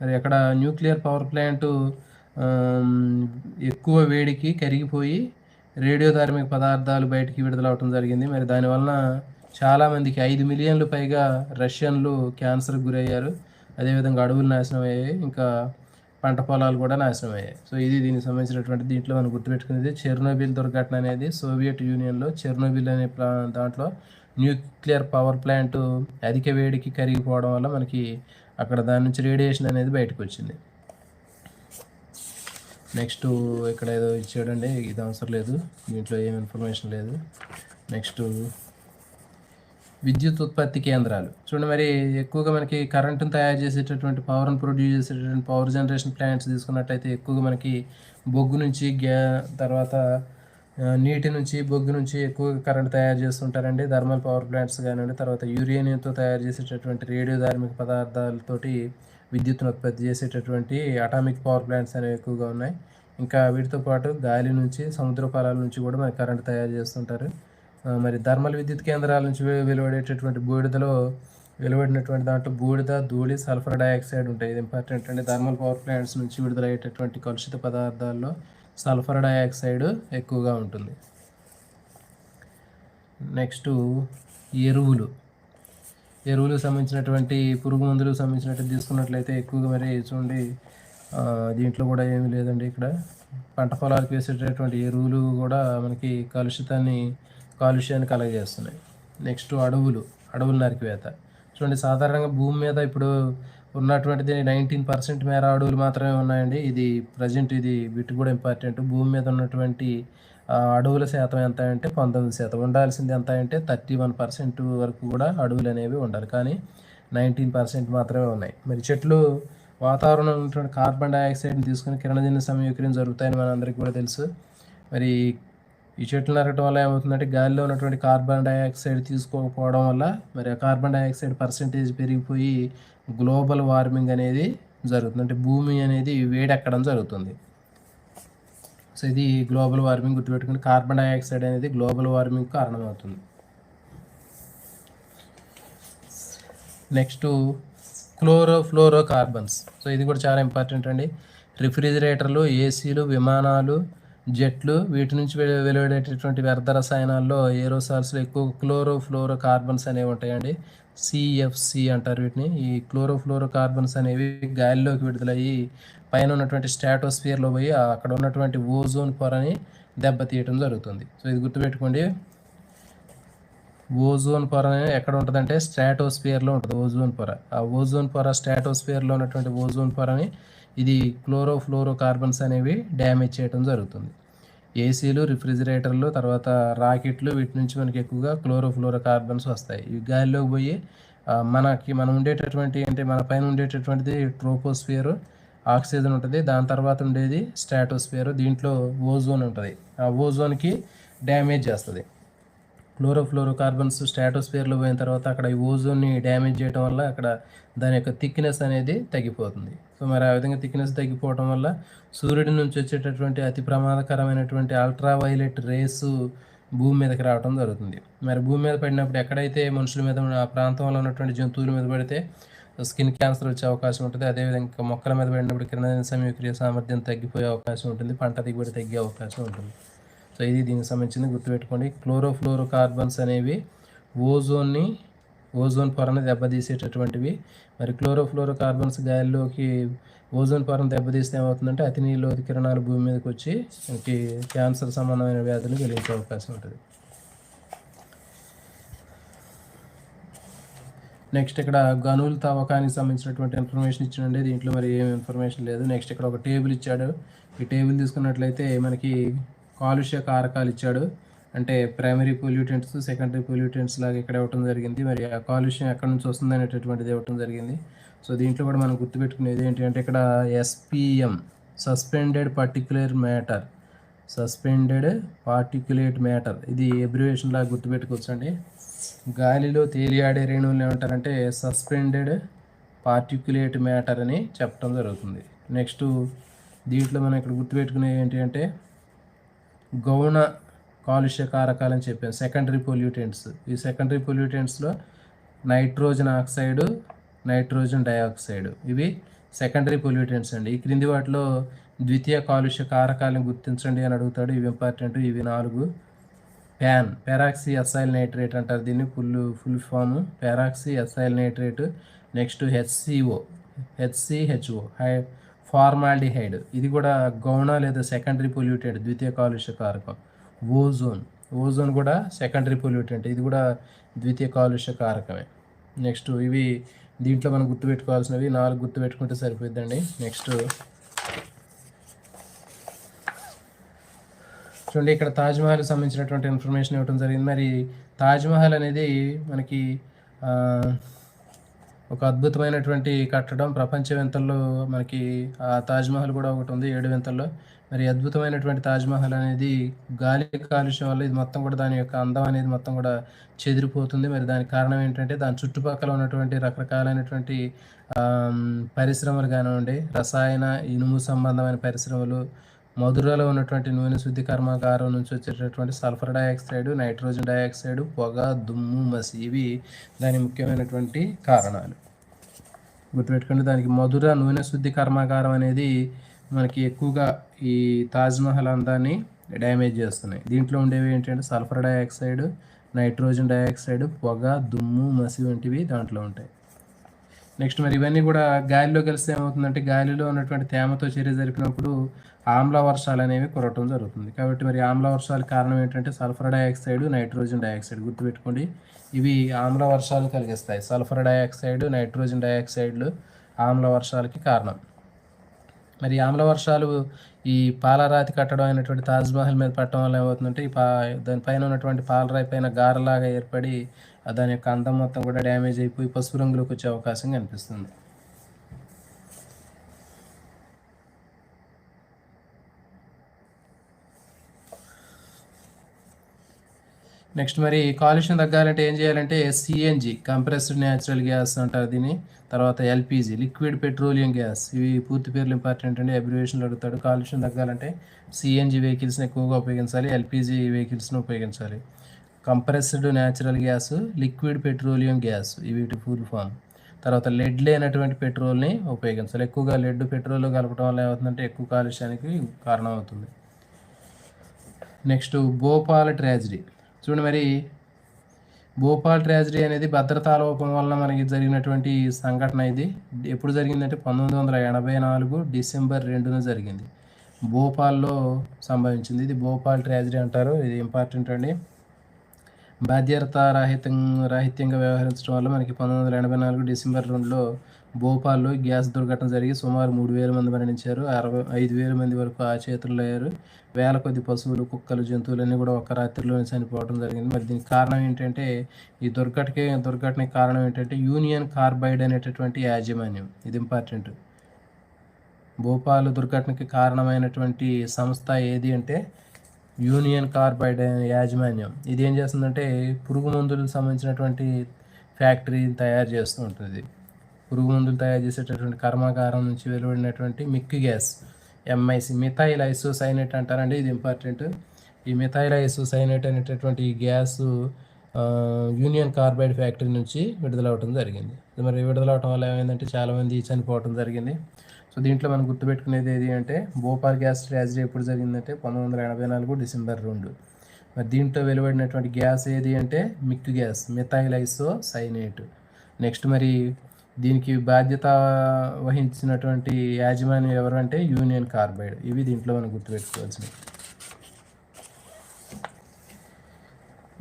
మరి అక్కడ న్యూక్లియర్ పవర్ ప్లాంట్ ఎక్కువ వేడికి కరిగిపోయి రేడియోధార్మిక పదార్థాలు బయటికి విడుదలవటం జరిగింది. మరి దానివలన చాలామందికి 5 మిలియన్లు పైగా రష్యన్లు క్యాన్సర్కి గురయ్యారు. అదేవిధంగా అడవులు నాశనం అయ్యాయి, ఇంకా పంట పొలాలు కూడా నాశనం అయ్యాయి. సో ఇది దీనికి సంబంధించినటువంటి దీంట్లో మనం గుర్తుపెట్టుకునేది చెర్నోబిల్ దుర్ఘటన అనేది సోవియట్ యూనియన్లో చెర్నోబిల్ అనే దాంట్లో న్యూక్లియర్ పవర్ ప్లాంట్ అధిక వేడికి కరిగిపోవడం వల్ల మనకి అక్కడ దాని నుంచి రేడియేషన్ అనేది బయటకు వచ్చింది. నెక్స్ట్ ఇక్కడ ఏదో ఇచ్చాడండి, ఇది అవసరం లేదు, దీంట్లో ఏం ఇన్ఫర్మేషన్ లేదు. నెక్స్ట్ విద్యుత్ ఉత్పత్తి కేంద్రాలు చూడండి. మరి ఎక్కువగా మనకి కరెంటును తయారు చేసేటటువంటి పవర్ని ప్రొడ్యూస్ చేసేటటువంటి పవర్ జనరేషన్ ప్లాంట్స్ తీసుకున్నట్లయితే ఎక్కువగా మనకి బొగ్గు నుంచి తర్వాత నీటి నుంచి బొగ్గు నుంచి ఎక్కువగా కరెంట్ తయారు చేస్తుంటారండి. థర్మల్ పవర్ ప్లాంట్స్ కానివ్వండి, తర్వాత యురేనియంతో తయారు చేసేటటువంటి రేడియోధార్మిక పదార్థాలతోటి విద్యుత్తును ఉత్పత్తి చేసేటటువంటి అటామిక్ పవర్ ప్లాంట్స్ అనేవి ఎక్కువగా ఉన్నాయి. ఇంకా వీటితో పాటు గాలి నుంచి, సముద్ర ఫలాల నుంచి కూడా మనకి కరెంట్ తయారు చేస్తుంటారు. మరి థర్మల్ విద్యుత్ కేంద్రాల నుంచి వెలువడేటటువంటి బూడిదలో వెలువడినటువంటి దాంట్లో బూడిద, ధూళి, సల్ఫర్ డైఆక్సైడ్ ఉంటాయి. ఇది ఇంపార్టెంట్ అండి. థర్మల్ పవర్ ప్లాంట్స్ నుంచి విడుదలయ్యేటటువంటి కలుషిత పదార్థాల్లో సల్ఫర్ డైఆక్సైడ్ ఎక్కువగా ఉంటుంది. నెక్స్ట్ ఎరువులకు సంబంధించినటువంటి పురుగు మందులకు సంబంధించినటువంటి తీసుకున్నట్లయితే ఎక్కువగా మరి చూడండి, దీంట్లో కూడా ఏమీ లేదండి. ఇక్కడ పంట పొలాలకు వేసేటటువంటి ఎరువులు కూడా మనకి కాలుష్యాన్ని కలగజేస్తున్నాయి. నెక్స్ట్ అడవులు నరికివేత చూడండి. సాధారణంగా భూమి మీద ఇప్పుడు ఉన్నటువంటిది 19% మేర అడవులు మాత్రమే ఉన్నాయండి. ఇది ప్రజెంట్ వీటి కూడా ఇంపార్టెంట్. భూమి మీద ఉన్నటువంటి అడవుల శాతం ఎంత అంటే 19%. ఉండాల్సింది ఎంత అంటే 31% వరకు కూడా అడవులు అనేవి ఉండాలి, కానీ 19% మాత్రమే ఉన్నాయి. మరి చెట్లు వాతావరణంలో ఉన్నటువంటి కార్బన్ డైఆక్సైడ్ని తీసుకుని కిరణజన్య సమీకరణ జరుగుతాయని మనందరికీ కూడా తెలుసు. మరి ఈ చెట్లు నరకడం వల్ల ఏమవుతుందంటే గాలిలో ఉన్నటువంటి కార్బన్ డైఆక్సైడ్ తీసుకోకపోవడం వల్ల మరి ఆ కార్బన్ డైఆక్సైడ్ పర్సెంటేజ్ పెరిగిపోయి గ్లోబల్ వార్మింగ్ అనేది జరుగుతుంది. అంటే భూమి అనేది వేడెక్కడం జరుగుతుంది. సో ఇది గ్లోబల్ వార్మింగ్ గుర్తుపెట్టుకుని, కార్బన్ డైఆక్సైడ్ అనేది గ్లోబల్ వార్మింగ్ కారణమవుతుంది. Next ఫ్లోరో carbons. సో ఇది కూడా చాలా ఇంపార్టెంట్ అండి. రిఫ్రిజిరేటర్లు, ఏసీలు, విమానాలు, జెట్లు వీటి నుంచి వెలువడేటటువంటి వ్యర్థ రసాయనాల్లో ఏరోసాల్స్లో ఎక్కువ ఫ్లోరో కార్బన్స్ అనేవి ఉంటాయండి. CFC అంటారు వీటిని. ఈ ఫ్లోరో కార్బన్స్ అనేవి గాలిలోకి విడుదలయ్యి పైన ఉన్నటువంటి స్ట్రాటోస్ఫియర్లో పోయి అక్కడ ఉన్నటువంటి ఓజోన్ పొరని దెబ్బతీయటం జరుగుతుంది. సో ఇది గుర్తుపెట్టుకోండి. ఓజోన్ పొర ఎక్కడ ఉంటుందంటే స్ట్రాటోస్ఫియర్లో ఉంటుంది ఓజోన్ పొర. ఆ ఓజోన్ పొర స్ట్రాటోస్ఫియర్లో ఉన్నటువంటి ఓజోన్ పొరని ఇది ఫ్లోరో కార్బన్స్ అనేవి డ్యామేజ్ చేయడం జరుగుతుంది. ఏసీలు, రిఫ్రిజిరేటర్లు, తర్వాత రాకెట్లు, వీటి నుంచి మనకి ఎక్కువగా క్లోరోఫ్లోరో కార్బన్స్ వస్తాయి. ఇవి గాలిలోకి పోయి మనం ఉండేటటువంటి అంటే మన పైన ఉండేటటువంటిది ట్రోపోస్ఫియర్, ఆక్సిజన్ ఉంటుంది. దాని తర్వాత ఉండేది స్ట్రాటోస్ఫియర్. దీంట్లో ఓజోన్ ఉంటుంది. ఆ ఓజోన్కి డ్యామేజ్ చేస్తుంది. క్లోరోఫ్లోరో కార్బన్స్ స్ట్రాటోస్ఫియర్లో పోయిన తర్వాత అక్కడ ఈ ఓజోన్ని డ్యామేజ్ చేయడం వల్ల అక్కడ దాని యొక్క థిక్నెస్ అనేది తగ్గిపోతుంది. సో మరి ఆ విధంగా థిక్నెస్ తగ్గిపోవడం వల్ల సూర్యుడి నుంచి వచ్చేటటువంటి అతి ప్రమాదకరమైనటువంటి అల్ట్రావైలెట్ రేసు భూమి మీదకి రావడం జరుగుతుంది. మరి భూమి మీద పడినప్పుడు ఎక్కడైతే మనుషుల మీద ఆ ప్రాంతంలో ఉన్నటువంటి జంతువుల మీద పడితే స్కిన్ క్యాన్సర్ వచ్చే అవకాశం ఉంటుంది. అదేవిధంగా మొక్కల మీద పడినప్పుడు కిరణజన్య సంయోక్రియ సామర్థ్యం తగ్గిపోయే అవకాశం ఉంటుంది. పంట దిగుబడి తగ్గే అవకాశం ఉంటుంది. సో ఇది దీనికి సంబంధించింది, గుర్తుపెట్టుకోండి. క్లోరోఫ్లోరో కార్బన్స్ అనేవి ఓజోన్ పొరను దెబ్బతీసేటటువంటివి. మరి క్లోరోఫ్లోరో కార్బన్స్ గాలిలోకి ఓజోన్ పొరను దెబ్బతీస్తే ఏమవుతుందంటే అతి నీలోది కిరణాలు భూమి మీదకి వచ్చి మనకి క్యాన్సర్ సంబంధమైన వ్యాధులు కలిగించే అవకాశం ఉంటుంది. నెక్స్ట్ ఇక్కడ గనుల తవ్వకానికి సంబంధించినటువంటి ఇన్ఫర్మేషన్ ఇచ్చాడండి. దీంట్లో మరి ఏం ఇన్ఫర్మేషన్ లేదు. నెక్స్ట్ ఇక్కడ ఒక టేబుల్ ఇచ్చాడు. ఈ టేబుల్ తీసుకున్నట్లయితే మనకి కాలుష్య కారకాలు ఇచ్చాడు. అంటే ప్రైమరీ పొల్యూటెంట్స్, సెకండరీ పొల్యూటెంట్స్ లాగా ఇక్కడ ఇవ్వటం జరిగింది. మరి ఆ కాలుష్యం ఎక్కడి నుంచి వస్తుంది అనేటటువంటిది ఇవ్వటం జరిగింది. సో దీంట్లో కూడా మనం గుర్తుపెట్టుకునేది ఏంటి అంటే ఇక్కడ SPM సస్పెండెడ్ పార్టిక్యులేట్ మ్యాటర్, ఇది ఎబ్రివేషన్ లాగా గుర్తుపెట్టుకోవచ్చండి. గాలిలో తేలియాడే రేణువులు ఏమంటారంటే సస్పెండెడ్ పార్టిక్యులేట్ మ్యాటర్ అని చెప్పడం జరుగుతుంది. నెక్స్ట్ దీంట్లో మనం ఇక్కడ గుర్తుపెట్టుకునేది ఏంటి అంటే గౌణ కాలుష్య కారకాలు అని చెప్పాను, సెకండరీ పొల్యూటెంట్స్. ఈ సెకండరీ పొల్యూటెంట్స్లో నైట్రోజన్ ఆక్సైడ్, నైట్రోజన్ డైఆక్సైడ్, ఇవి సెకండరీ పొల్యూటెంట్స్ అండి. ఈ క్రింది వాటిలో ద్వితీయ కాలుష్య కారకాలను గుర్తించండి అని అడుగుతాడు. ఇవి ఇంపార్టెంట్. ఇవి 4. పెరాక్సీ ఎసైల్ నైట్రేట్ అంటారు దీన్ని, full form peroxy acyl nitrate. Next HCHO formaldehyde, ఇది కూడా గౌణ లేదా సెకండరీ పొల్యూటెంట్, ద్వితీయ కాలుష్య కారకం. ఓజోన్ కూడా సెకండరీ పొల్యూటెంట్, ఇది కూడా ద్వితీయ కాలుష్య కారకమే. నెక్స్ట్ ఇవి దీంట్లో మనం గుర్తుపెట్టుకోవాల్సినవి 4 గుర్తుపెట్టుకుంటే సరిపోద్దండి. నెక్స్ట్ చూడండి, ఇక్కడ తాజ్మహల్కి సంబంధించినటువంటి ఇన్ఫర్మేషన్ ఇవ్వడం జరిగింది. మరి తాజ్మహల్ అనేది మనకి ఒక అద్భుతమైనటువంటి కట్టడం. ప్రపంచ వింతల్లో మనకి ఆ తాజ్మహల్ కూడా ఒకటి ఉంది, 7 వింతల్లో. మరి అద్భుతమైనటువంటి తాజ్మహల్ అనేది గాలి కాలుష్యం వల్ల ఇది మొత్తం కూడా దాని యొక్క అందం అనేది మొత్తం కూడా చెదిరిపోతుంది. మరి దానికి కారణం ఏంటంటే దాని చుట్టుపక్కల ఉన్నటువంటి రకరకాలైనటువంటి పరిశ్రమలు కానివ్వండి, రసాయన ఇనుము సంబంధమైన పరిశ్రమలు, మధురలో ఉన్నటువంటి నూనె శుద్ధి కర్మాగారం నుంచి వచ్చేటటువంటి సల్ఫర్ డైఆక్సైడ్, నైట్రోజన్ డైఆక్సైడ్, పొగ, దుమ్ము, మసి, ఇవి దాని ముఖ్యమైనటువంటి కారణాలు. గుర్తుపెట్టుకోండి, దానికి మధుర నూనె శుద్ధి కర్మాగారం అనేది మనకి ఎక్కువగా ఈ తాజ్మహల్ అందాన్ని డ్యామేజ్ చేస్తున్నాయి. దీంట్లో ఉండేవి ఏంటంటే సల్ఫర్ డైఆక్సైడ్, నైట్రోజన్ డైఆక్సైడ్, పొగ, దుమ్ము, మసి వంటివి దాంట్లో ఉంటాయి. నెక్స్ట్ మరి ఇవన్నీ కూడా గాలిలో కలిస్తే ఏమవుతుందంటే గాలిలో ఉన్నటువంటి తేమతో చర్య జరిపినప్పుడు ఆమ్ల వర్షాలు అనేవి కురవటం జరుగుతుంది. కాబట్టి మరి ఆమ్ల వర్షాలకు కారణం ఏంటంటే సల్ఫర్ డైఆక్సైడ్, నైట్రోజన్ డైఆక్సైడ్. గుర్తుపెట్టుకోండి, ఇవి ఆమ్ల వర్షాలు కలిగిస్తాయి. సల్ఫర్ డైఆక్సైడ్, నైట్రోజన్ డైఆక్సైడ్లు ఆమ్ల వర్షాలకి కారణం. మరి ఆమ్ల వర్షాలు ఈ పాలరాతి కట్టడం అయినటువంటి తాజ్మహల్ మీద పట్టడం వల్ల ఏమవుతుందంటే దానిపైన ఉన్నటువంటి పాలరాయి పైన గారలాగా ఏర్పడి దాని యొక్క అందం మొత్తం కూడా డ్యామేజ్ అయిపోయి పసుపు రంగులోకి వచ్చే అవకాశం కనిపిస్తుంది. నెక్స్ట్ మరి కాలుష్యం తగ్గాలంటే ఏం చేయాలంటే CNG కంప్రెస్డ్ న్యాచురల్ గ్యాస్ అంటారు దీన్ని, తర్వాత LPG లిక్విడ్ పెట్రోలియం గ్యాస్, ఇవి పూర్తి పేర్లు ఇంపార్టెంట్ అండి, అబ్రివేషన్లు అడుగుతాడు. కాలుష్యం తగ్గాలంటే CNG వెహికల్స్ని ఎక్కువగా ఉపయోగించాలి, LPG వెహికల్స్ని ఉపయోగించాలి. Compressed natural gas, liquid petroleum gas, వీటి ఫుల్ ఫామ్. తర్వాత లెడ్ లేనటువంటి పెట్రోల్ని ఉపయోగించాలి. ఎక్కువగా లెడ్ పెట్రోల్ కలపడం వల్ల ఏమవుతుందంటే ఎక్కువ కాలుష్యానికి కారణం అవుతుంది. Next Bhopal tragedy. చూడండి, మరి భోపాల్ ట్రాజడీ అనేది భద్రతా లోపం వలన మనకి జరిగినటువంటి సంఘటన. ఇది ఎప్పుడు జరిగిందంటే 1984 డిసెంబర్ 2న జరిగింది. భోపాల్లో సంభవించింది. ఇది భోపాల్ ట్రాజడీ అంటారు. ఇది ఇంపార్టెంట్ అండి. బాధ్యత రాహిత్యంగా వ్యవహరించడం వల్ల మనకి 1984 డిసెంబర్ 2లో భోపాల్లో గ్యాస్ దుర్ఘటన జరిగి సుమారు 3,000 మంది మరణించారు. 5,000 మంది వరకు ఆ చేతుల్లో అయ్యారు. వేల కొద్ది పశువులు, కుక్కలు, జంతువులన్నీ కూడా ఒక్క రాత్రిలోనే చనిపోవడం జరిగింది. మరి దీనికి కారణం ఏంటంటే ఈ దుర్ఘటనకి కారణం ఏంటంటే యూనియన్ కార్బైడ్ అనేటటువంటి యాజమాన్యం. ఇది ఇంపార్టెంట్. భోపాల్ దుర్ఘటనకి కారణమైనటువంటి సంస్థ ఏది అంటే యూనియన్ కార్బైడ్ యాజమాన్యం. ఇది ఏం చేస్తుందంటే పురుగు మందులకు సంబంధించినటువంటి ఫ్యాక్టరీని తయారు చేస్తూ ఉంటుంది. పురుగు మందులు తయారు చేసేటటువంటి కర్మాగారం నుంచి వెలువడినటువంటి మిక్కి గ్యాస్ ఎంఐసి మిథైల్ ఐసోసైనేట్ అంటారండి. ఇది ఇంపార్టెంట్. ఈ మిథైల్ ఐసోసైనేట్ అనేటటువంటి గ్యాస్ యూనియన్ కార్బైడ్ ఫ్యాక్టరీ నుంచి విడుదలవటం జరిగింది. మరి విడుదలవటం వల్ల ఏమైందంటే చాలామంది చనిపోవటం జరిగింది. సో దీంట్లో మనం గుర్తుపెట్టుకునేది ఏది అంటే భోపాల్ గ్యాస్ ట్రాజడీ ఎప్పుడు జరిగిందంటే 1984 డిసెంబర్ 2. మరి దీంట్లో వెలువడినటువంటి గ్యాస్ ఏది అంటే Mickey gas methyl isocyanate. Next మరి దీనికి బాధ్యత వహించినటువంటి యాజమాన్యం ఎవరు అంటే యూనియన్ కార్బైడ్. ఇవి దీంట్లో మనం గుర్తుపెట్టుకోవాల్సినవి.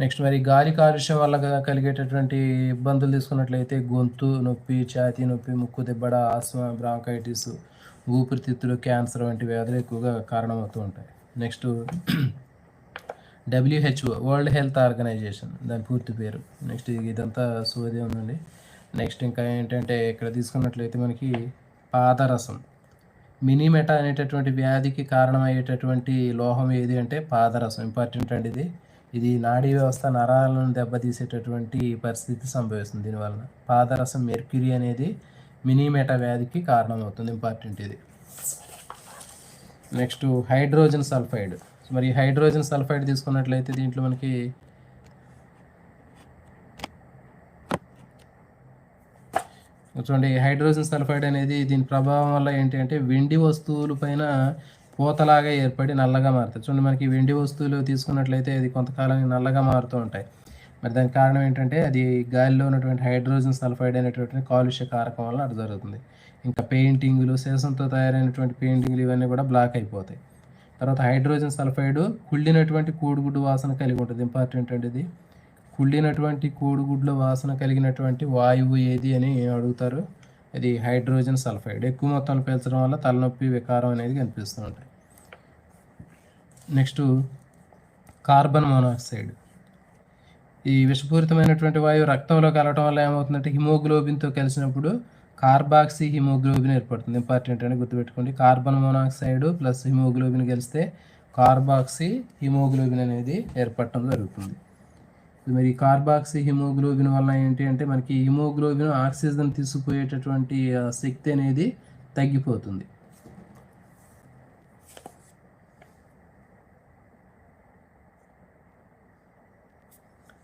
నెక్స్ట్ మరి గాలి కాలుష్యం వల్ల కలిగేటటువంటి ఇబ్బందులు తీసుకున్నట్లయితే గొంతు నొప్పి, ఛాతీ నొప్పి, ముక్కు దిబ్బడ, ఆస్మా, బ్రాంకైటిస్, ఊపిరితిత్తులు, క్యాన్సర్ వంటి వ్యాధులు ఎక్కువగా కారణమవుతూ ఉంటాయి. Next WHO World Health Organization దాని పూర్తి పేరు. నెక్స్ట్ ఇదంతా సోది ఉందండి. నెక్స్ట్ ఇంకా ఏంటంటే ఇక్కడ తీసుకున్నట్లయితే మనకి పాదరసం. మినీమెటా అనేటటువంటి వ్యాధికి కారణమయ్యేటటువంటి లోహం ఏది అంటే పాదరసం. ఇంపార్టెంట్ అండి ఇది. ఇది నాడీ వ్యవస్థ నరాలను దెబ్బతీసేటటువంటి పరిస్థితి సంభవిస్తుంది దీనివలన. పాదరసం మెర్క్యూరీ అనేది మినీమెటా వ్యాధికి కారణమవుతుంది. ఇంపార్టెంట్ ఇది. Next hydrogen sulphide. మరి హైడ్రోజన్ సల్ఫైడ్ తీసుకున్నట్లయితే దీంట్లో మనకి చూడండి హైడ్రోజన్ సల్ఫైడ్ అనేది దీని ప్రభావం వల్ల ఏంటి అంటే వెండి వస్తువుల పైన పూతలాగా ఏర్పడి నల్లగా మారుతాయి. చూడండి మనకి వెండి వస్తువులు తీసుకున్నట్లయితే అది కొంతకాలానికి నల్లగా మారుతూ ఉంటాయి. మరి దానికి కారణం ఏంటంటే అది గాలిలో ఉన్నటువంటి హైడ్రోజన్ సల్ఫైడ్ అనేటువంటి కాలుష్య కారకం వల్ల అది జరుగుతుంది. ఇంకా పెయింటింగ్లు, సీసంతో తయారైనటువంటి పెయింటింగ్లు ఇవన్నీ కూడా బ్లాక్ అయిపోతాయి. తర్వాత హైడ్రోజన్ సల్ఫైడ్ కుళ్ళినటువంటి కోడిగుడ్డు వాసన కలిగి ఉంటుంది. ఇంపార్టెంట్ అండి ఇది. కుళ్ళినటువంటి కోడిగుడ్ల వాసన కలిగినటువంటి వాయువు ఏది అని అడుగుతారు. ఇది హైడ్రోజన్ సల్ఫైడ్. ఎక్కువ మొత్తాలు పీల్చడం వల్ల తలనొప్పి, వికారం అనేది కనిపిస్తూ ఉంటాయి. Next carbon monoxide. ఈ విషపూరితమైనటువంటి వాయువు రక్తంలో కలవటం వల్ల ఏమవుతుందంటే హిమోగ్లోబిన్తో కలిసినప్పుడు కార్బాక్సీ హిమోగ్లోబిన్ ఏర్పడుతుంది. ఇంపార్టెంట్ అని గుర్తుపెట్టుకోండి. కార్బన్ మోనాక్సైడ్ ప్లస్ హిమోగ్లోబిన్ కలిస్తే కార్బాక్సీ హిమోగ్లోబిన్ అనేది ఏర్పడటం జరుగుతుంది. మరి కార్బాక్సీ హిమోగ్లోబిన్ వల్ల ఏంటి అంటే మనకి హిమోగ్లోబిన్ ఆక్సిజన్ తీసుకుపోయేటటువంటి శక్తి అనేది తగ్గిపోతుంది.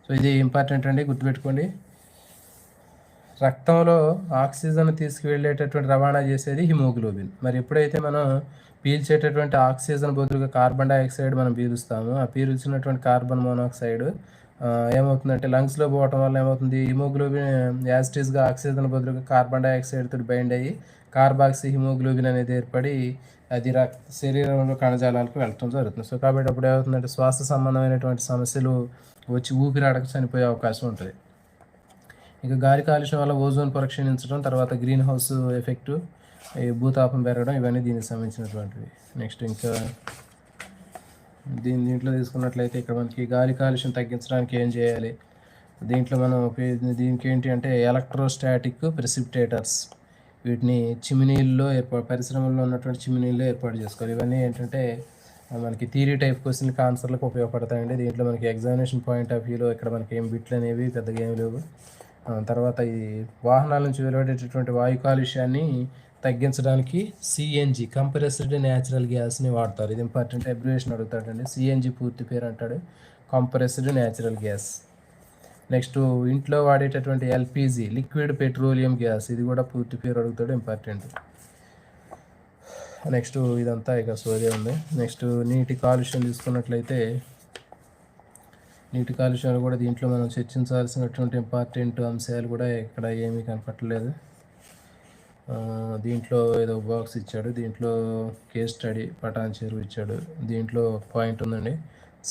సో ఇది ఇంపార్టెంట్ అండి, గుర్తుపెట్టుకోండి. రక్తంలో ఆక్సిజన్ తీసుకువెళ్ళేటటువంటి రవాణా చేసేది హిమోగ్లోబిన్. మరి ఎప్పుడైతే మనం పీల్చేటటువంటి ఆక్సిజన్ బదులుగా కార్బన్ డైఆక్సైడ్ మనం పీలుస్తామో ఆ పీల్చినటువంటి కార్బన్ మోనాక్సైడ్ ఏమవుతుందంటే లంగ్స్లో పోవటం వల్ల ఏమవుతుంది హిమోగ్లోబిన్ యాజిటీస్గా ఆక్సిజన్ బదులుగా కార్బన్ డైఆక్సైడ్ తోటి బైండ్ అయ్యి కార్బాక్సీ హిమోగ్లోబిన్ అనేది ఏర్పడి అది శరీరంలో కణజాలాలకు వెళ్ళటం జరుగుతుంది. సో కాబట్టి అప్పుడు ఏమవుతుందంటే శ్వాస సంబంధమైనటువంటి సమస్యలు వచ్చి ఊపిరాడక చనిపోయే అవకాశం ఉంటుంది. ఇక గాలి కాలుష్యం వల్ల ఓజోన్ పొర క్షీణించడం, తర్వాత గ్రీన్ హౌస్ ఎఫెక్టు, భూతాపం పెరగడం, ఇవన్నీ దీనికి సంబంధించినటువంటివి. నెక్స్ట్ ఇంకా దీంట్లో తీసుకున్నట్లయితే ఇక్కడ మనకి గాలి కాలుష్యం తగ్గించడానికి ఏం చేయాలి, దీంట్లో మనం దీనికి ఏంటి అంటే ఎలక్ట్రోస్టాటిక్ ప్రెసిపిటేటర్స్, వీటిని చిమినీల్లో పరిశ్రమల్లో ఉన్నటువంటి చిమినీల్లో ఏర్పాటు చేసుకోవాలి. ఇవన్నీ ఏంటంటే మనకి థియరీ టైప్ క్వశ్చన్కి ఆన్సర్లకు ఉపయోగపడతాయండి. దీంట్లో మనకి ఎగ్జామినేషన్ పాయింట్ ఆఫ్ వ్యూలో ఇక్కడ మనకి ఏం బిట్లు అనేవి పెద్దగా ఏమి లేవు. తర్వాత ఈ వాహనాల నుంచి వెలువడేటటువంటి వాయు కాలుష్యాన్ని తగ్గించడానికి సిఎన్జి కంప్రెస్డ్ న్యాచురల్ గ్యాస్ని వాడతారు. ఇది ఇంపార్టెంట్, అబ్రివేషన్ అడుగుతాడండి. సిఎన్జి పూర్తి పేరు అంటాడు కంప్రెస్డ్ న్యాచురల్ గ్యాస్. నెక్స్ట్ ఇంట్లో వాడేటటువంటి ఎల్పిజి లిక్విడ్ పెట్రోలియం గ్యాస్, ఇది కూడా పూర్తి పేరు అడుగుతాడు, ఇంపార్టెంట్. నెక్స్ట్ ఇదంతా ఇక సోదే ఉంది. నెక్స్ట్ నీటి కాలుష్యం తీసుకున్నట్లయితే నీటి కాలుష్యాలు కూడా దీంట్లో మనం చర్చించాల్సినటువంటి ఇంపార్టెంట్ అంశాలు కూడా ఇక్కడ ఏమీ కనపట్టలేదు. దీంట్లో ఏదో బాక్స్ ఇచ్చాడు, దీంట్లో కేస్ స్టడీ పటాన్ చెరువు ఇచ్చాడు. దీంట్లో పాయింట్ ఉందండి,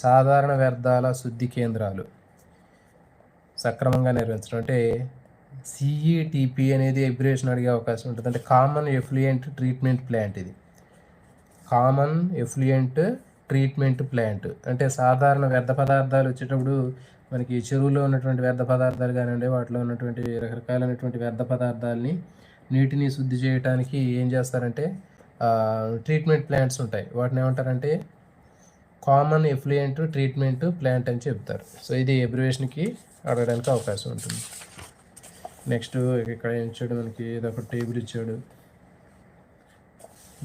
సాధారణ వ్యర్థాల శుద్ధి కేంద్రాలు సక్రమంగా నిర్వహించడం. అంటే సిఈటిపి అనేది ఎబ్రివేషన్ అడిగే అవకాశం ఉంటుంది. అంటే కామన్ ఎఫ్లూయెంట్ ట్రీట్మెంట్ ప్లాంట్. ఇది కామన్ ఎఫ్లూయెంట్ ట్రీట్మెంట్ ప్లాంట్ అంటే సాధారణ వ్యర్థ పదార్థాలు వచ్చేటప్పుడు మనకి చెరువులో ఉన్నటువంటి వ్యర్థ పదార్థాలు కానివ్వండి, వాటిలో ఉన్నటువంటి రకరకాలైనటువంటి వ్యర్థ పదార్థాలని నీటిని శుద్ధి చేయడానికి ఏం చేస్తారంటే ట్రీట్మెంట్ ప్లాంట్స్ ఉంటాయి. వాటిని ఏమంటారంటే కామన్ ఎఫ్లూయెంట్ ట్రీట్మెంట్ ప్లాంట్ అని చెప్తారు. సో ఇది ఎబ్రివేషన్కి అడగడానికి అవకాశం ఉంటుంది. నెక్స్ట్ ఇక్కడ ఏం ఇచ్చాడు, మనకి ఏదో ఒక టేబుల్ ఇచ్చాడు.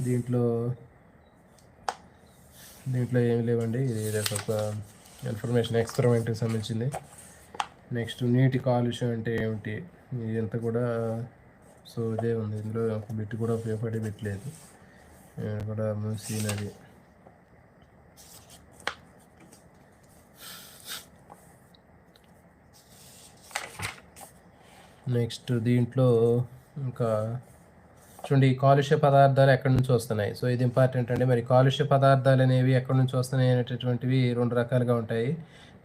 దీంట్లో ఏమి లేవండి. ఇది ఒక ఇన్ఫర్మేషన్ ఎక్స్పెరిమెంట్కి సంబంధించింది. నెక్స్ట్ నీటి కాలుష్యం అంటే ఏమిటి, ఇదంతా కూడా సో ఇదే ఉంది. ఇందులో ఒక బిట్ కూడా ఉపయోగపడే పెట్టలేదు కూడా మూసీ నది. నెక్స్ట్ దీంట్లో ఇంకా చూడండి, కాలుష్య పదార్థాలు ఎక్కడి నుంచి వస్తున్నాయి. సో ఇది ఇంపార్టెంట్ అండి. మరి కాలుష్య పదార్థాలు అనేవి ఎక్కడి నుంచి వస్తున్నాయి అనేటటువంటివి రెండు రకాలుగా ఉంటాయి.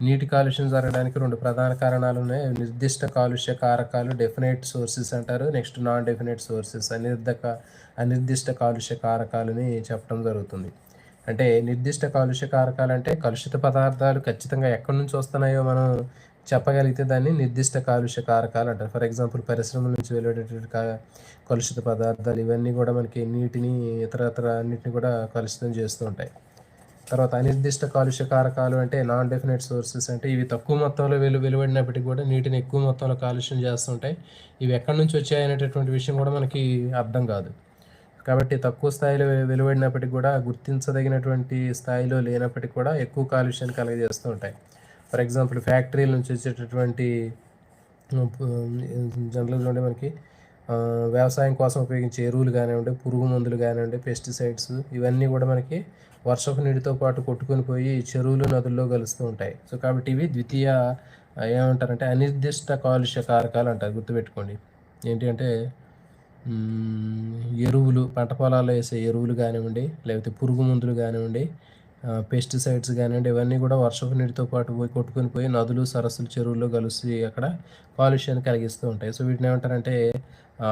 నీటి కాలుష్యం జరగడానికి రెండు ప్రధాన కారణాలు ఉన్నాయి. నిర్దిష్ట కాలుష్య కారకాలు, డెఫినెట్ సోర్సెస్ అంటారు. నెక్స్ట్ నాన్ డెఫినెట్ సోర్సెస్, అనిర్దిష్ట కాలుష్య కారకాలని చెప్పడం జరుగుతుంది. అంటే నిర్దిష్ట కాలుష్య కారకాలు అంటే కలుషిత పదార్థాలు ఖచ్చితంగా ఎక్కడి నుంచి వస్తున్నాయో మనం చెప్పగలిగితే దాన్ని నిర్దిష్ట కాలుష్య కారకాలు అంటారు. ఫర్ ఎగ్జాంపుల్ పరిశ్రమల నుంచి వెళ్ళేటటువంటి కలుషిత పదార్థాలు ఇవన్నీ కూడా మనకి నీటిని ఇతరత్ర అన్నింటిని కూడా కలుషితం చేస్తూ ఉంటాయి. తర్వాత అనిర్దిష్ట కాలుష్య కారకాలు అంటే నాన్ డెఫినెట్ సోర్సెస్, అంటే ఇవి తక్కువ మొత్తంలో వెలువడినప్పటికీ కూడా నీటిని ఎక్కువ మొత్తంలో కాలుష్యం చేస్తుంటాయి. ఇవి ఎక్కడి నుంచి వచ్చాయనేటటువంటి విషయం కూడా మనకి అర్థం కాదు. కాబట్టి తక్కువ స్థాయిలో వెలువడినప్పటికీ కూడా గుర్తించదగినటువంటి స్థాయిలో లేనప్పటికీ కూడా ఎక్కువ కాలుష్యాన్ని కలుగజేస్తూ ఉంటాయి. ఫర్ ఎగ్జాంపుల్ ఫ్యాక్టరీల నుంచి వచ్చేటటువంటి జనరల్గా ఉండే మనకి వ్యవసాయం కోసం ఉపయోగించే ఎరువులు కానివ్వండి, పురుగు మందులు కానివ్వండి, పెస్టిసైడ్స్ ఇవన్నీ కూడా మనకి వర్షపు నీటితో పాటు కొట్టుకొని పోయి చెరువులు, నదుల్లో కలుస్తూ ఉంటాయి. సో కాబట్టి ఇవి ద్వితీయ ఏమంటారంటే అనిర్దిష్ట కాలుష్య కారకాలు అంటారు. గుర్తుపెట్టుకోండి. ఏంటి అంటే ఎరువులు, పంట పొలాల్లో వేసే ఎరువులు కానివ్వండి, లేకపోతే పురుగు మందులు కానివ్వండి, పెస్టిసైడ్స్ కానివ్వండి, ఇవన్నీ కూడా వర్షపు నీటితో పాటు పోయి కొట్టుకొని పోయి నదులు, సరస్సులు, చెరువుల్లో కలిసి అక్కడ కాలుష్యాన్ని కలిగిస్తూ ఉంటాయి. సో వీటిని ఏమంటారంటే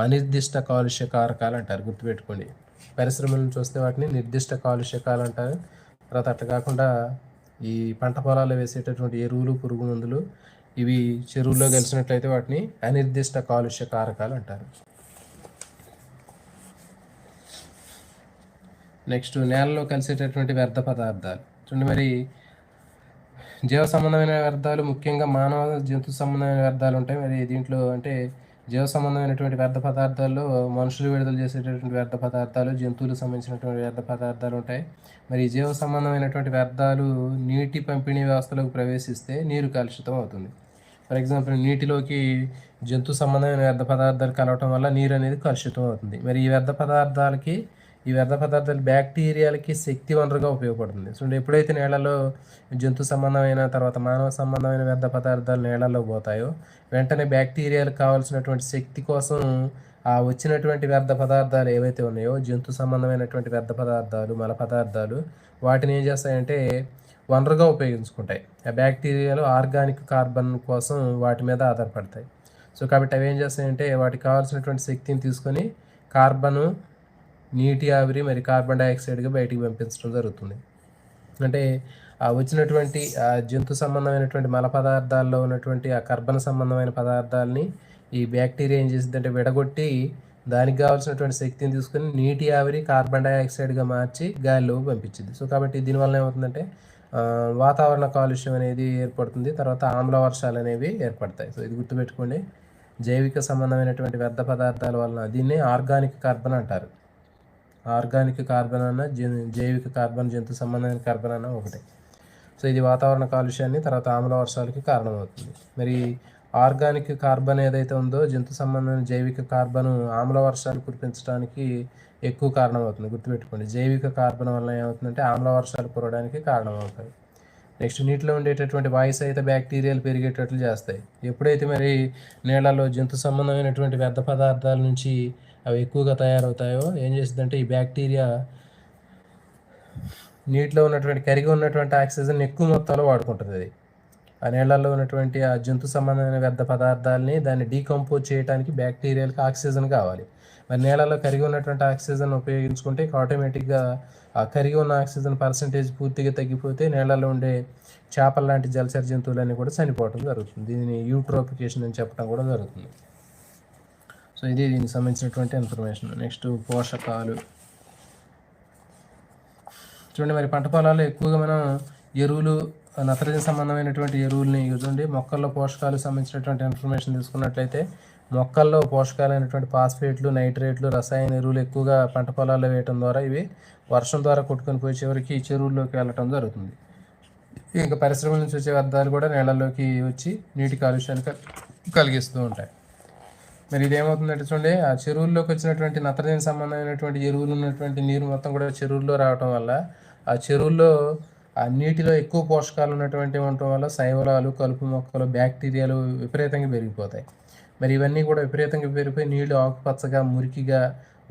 అనిర్దిష్ట కాలుష్య కారకాలు అంటారు. గుర్తుపెట్టుకోండి. పరిశ్రమలను చూస్తే వాటిని నిర్దిష్ట కాలుష్యకాలు అంటారు. తర్వాత అట్లా కాకుండా ఈ పంట పొలాల్లో వేసేటటువంటి ఎరువులు, పురుగు మందులు ఇవి చెరువుల్లో కలిసినట్లయితే వాటిని అనిర్దిష్ట కాలుష్య కారకాలు అంటారు. నెక్స్ట్ నేలలో కలిసేటటువంటి వ్యర్థ పదార్థాలు చూడండి. మరి జీవ సంబంధమైన వ్యర్థాలు, ముఖ్యంగా మానవ జంతు సంబంధమైన వ్యర్థాలు ఉంటాయి. మరి దీంట్లో అంటే జీవ సంబంధమైనటువంటి వ్యర్థ పదార్థాల్లో మనుషులు విడుదల చేసేటటువంటి వ్యర్థ పదార్థాలు, జంతువులకు సంబంధించినటువంటి వ్యర్థ పదార్థాలు ఉంటాయి. మరి జీవ సంబంధమైనటువంటి వ్యర్థాలు నీటి పంపిణీ వ్యవస్థలోకి ప్రవేశిస్తే నీరు కలుషితం అవుతుంది. ఫర్ ఎగ్జాంపుల్ నీటిలోకి జంతు సంబంధమైన వ్యర్థ పదార్థాలు కలవటం వల్ల నీరు అనేది కలుషితం అవుతుంది. మరి ఈ వ్యర్థ పదార్థాలు బ్యాక్టీరియాలకి శక్తి వనరుగా ఉపయోగపడుతుంది. సో ఎప్పుడైతే నేలలో జంతు సంబంధమైన తర్వాత మానవ సంబంధమైన వ్యర్థ పదార్థాలు నేలలో పోతాయో వెంటనే బ్యాక్టీరియాలకు కావాల్సినటువంటి శక్తి కోసం ఆ వచ్చినటువంటి వ్యర్థ పదార్థాలు ఏవైతే ఉన్నాయో జంతు సంబంధమైనటువంటి వ్యర్థ పదార్థాలు, మల పదార్థాలు, వాటిని ఏం చేస్తాయంటే వనరుగా ఉపయోగించుకుంటాయి. ఆ బ్యాక్టీరియాలు ఆర్గానిక్ కార్బన్ కోసం వాటి మీద ఆధారపడతాయి. సో కాబట్టి అవి ఏం చేస్తాయంటే వాటికి కావాల్సినటువంటి శక్తిని తీసుకొని కార్బను, నీటి ఆవిరి, మరి కార్బన్ డైఆక్సైడ్గా బయటికి పంపించడం జరుగుతుంది. అంటే ఆ వచ్చినటువంటి ఆ జంతు సంబంధమైనటువంటి మల పదార్థాల్లో ఉన్నటువంటి ఆ కార్బన్ సంబంధమైన పదార్థాలని ఈ బ్యాక్టీరియా ఏం చేసిందంటే విడగొట్టి దానికి కావాల్సినటువంటి శక్తిని తీసుకొని నీటి ఆవిరి, కార్బన్ డైఆక్సైడ్గా మార్చి గాలిలోకి పంపించింది. సో కాబట్టి దీనివల్ల ఏమవుతుందంటే వాతావరణ కాలుష్యం అనేది ఏర్పడుతుంది. తర్వాత ఆమ్ల వర్షాలు అనేవి ఏర్పడతాయి. సో ఇది గుర్తుపెట్టుకోండి. జైవిక సంబంధమైనటువంటి వ్యర్థ పదార్థాల వలన దీన్ని ఆర్గానిక్ కార్బన్ అంటారు. ఆర్గానిక్ కార్బన్ అన్న జైవిక కార్బన్, జంతు సంబంధమైన కార్బన్ అన్న ఒకటే. సో ఇది వాతావరణ కాలుష్యాన్ని తర్వాత ఆమ్ల వర్షాలకి కారణమవుతుంది. మరి ఆర్గానిక్ కార్బన్ ఏదైతే ఉందో జంతు సంబంధమైన జైవిక కార్బన్ ఆమ్ల వర్షాలు కురిపించడానికి ఎక్కువ కారణమవుతుంది. గుర్తుపెట్టుకోండి. జైవిక కార్బన్ వల్ల ఏమవుతుందంటే ఆమ్ల వర్షాలు కురవడానికి కారణమవుతాయి. నెక్స్ట్ నీటిలో ఉండేటటువంటి వాయు సహిత బ్యాక్టీరియాలు పెరిగేటట్లు చేస్తాయి. ఎప్పుడైతే మరి నీళ్ళలో జంతు సంబంధమైనటువంటి వ్యర్థ పదార్థాల నుంచి అవి ఎక్కువగా తయారవుతాయో ఏం చేస్తుందంటే ఈ బ్యాక్టీరియా నీటిలో ఉన్నటువంటి కరిగి ఉన్నటువంటి ఆక్సిజన్ ఎక్కువ మొత్తంలో వాడుకుంటుంది. అది ఆ నీళ్ళల్లో ఉన్నటువంటి ఆ జంతు సంబంధమైన వ్యర్థ పదార్థాలని దాన్ని డీకంపోజ్ చేయడానికి బ్యాక్టీరియాలకు ఆక్సిజన్ కావాలి. మరి నీళ్ళలో కరిగి ఉన్నటువంటి ఆక్సిజన్ ఉపయోగించుకుంటే ఆటోమేటిక్గా ఆ కరిగి ఉన్న ఆక్సిజన్ పర్సంటేజ్ పూర్తిగా తగ్గిపోతే నీళ్ళలో ఉండే చేపల లాంటి జలచర జంతువులన్నీ కూడా చనిపోవడం జరుగుతుంది. దీనిని యూట్రోఫికేషన్ అని చెప్పడం కూడా జరుగుతుంది. సో ఇది దీనికి సంబంధించినటువంటి ఇన్ఫర్మేషన్. నెక్స్ట్ పోషకాలు చూడండి. మరి పంట పొలాల్లో ఎక్కువగా మనం ఎరువులు, నత్రజని సంబంధమైనటువంటి ఎరువులని చూడండి. మొక్కల్లో పోషకాలకు సంబంధించినటువంటి ఇన్ఫర్మేషన్ తీసుకున్నట్లయితే మొక్కల్లో పోషకాలైనటువంటి ఫాస్ఫేట్లు, నైట్రేట్లు, రసాయన ఎరువులు ఎక్కువగా పంట పొలాల్లో వేయటం ద్వారా ఇవి వర్షం ద్వారా కొట్టుకొని పోయి చివరికి చెరువుల్లోకి వెళ్ళటం జరుగుతుంది. ఇంకా పరిశ్రమల నుంచి వచ్చే వ్యర్థాలు కూడా నీళ్ళల్లోకి వచ్చి నీటి కాలుష్యాన్ని కలిగిస్తూ ఉంటాయి. మరి ఇదేమవుతుందంటే చూడండి, ఆ చెరువుల్లోకి వచ్చినటువంటి నత్రజని సంబంధమైనటువంటి ఎరువులు ఉన్నటువంటి నీరు మొత్తం కూడా చెరువుల్లో రావటం వల్ల ఆ చెరువుల్లో ఆ నీటిలో ఎక్కువ పోషకాలు ఉన్నటువంటి ఉండటం వల్ల శైవలాలు, కలుపు మొక్కలు, బ్యాక్టీరియాలు విపరీతంగా పెరిగిపోతాయి. మరి ఇవన్నీ కూడా విపరీతంగా పెరిగిపోయి నీళ్లు ఆకుపచ్చగా, మురికిగా,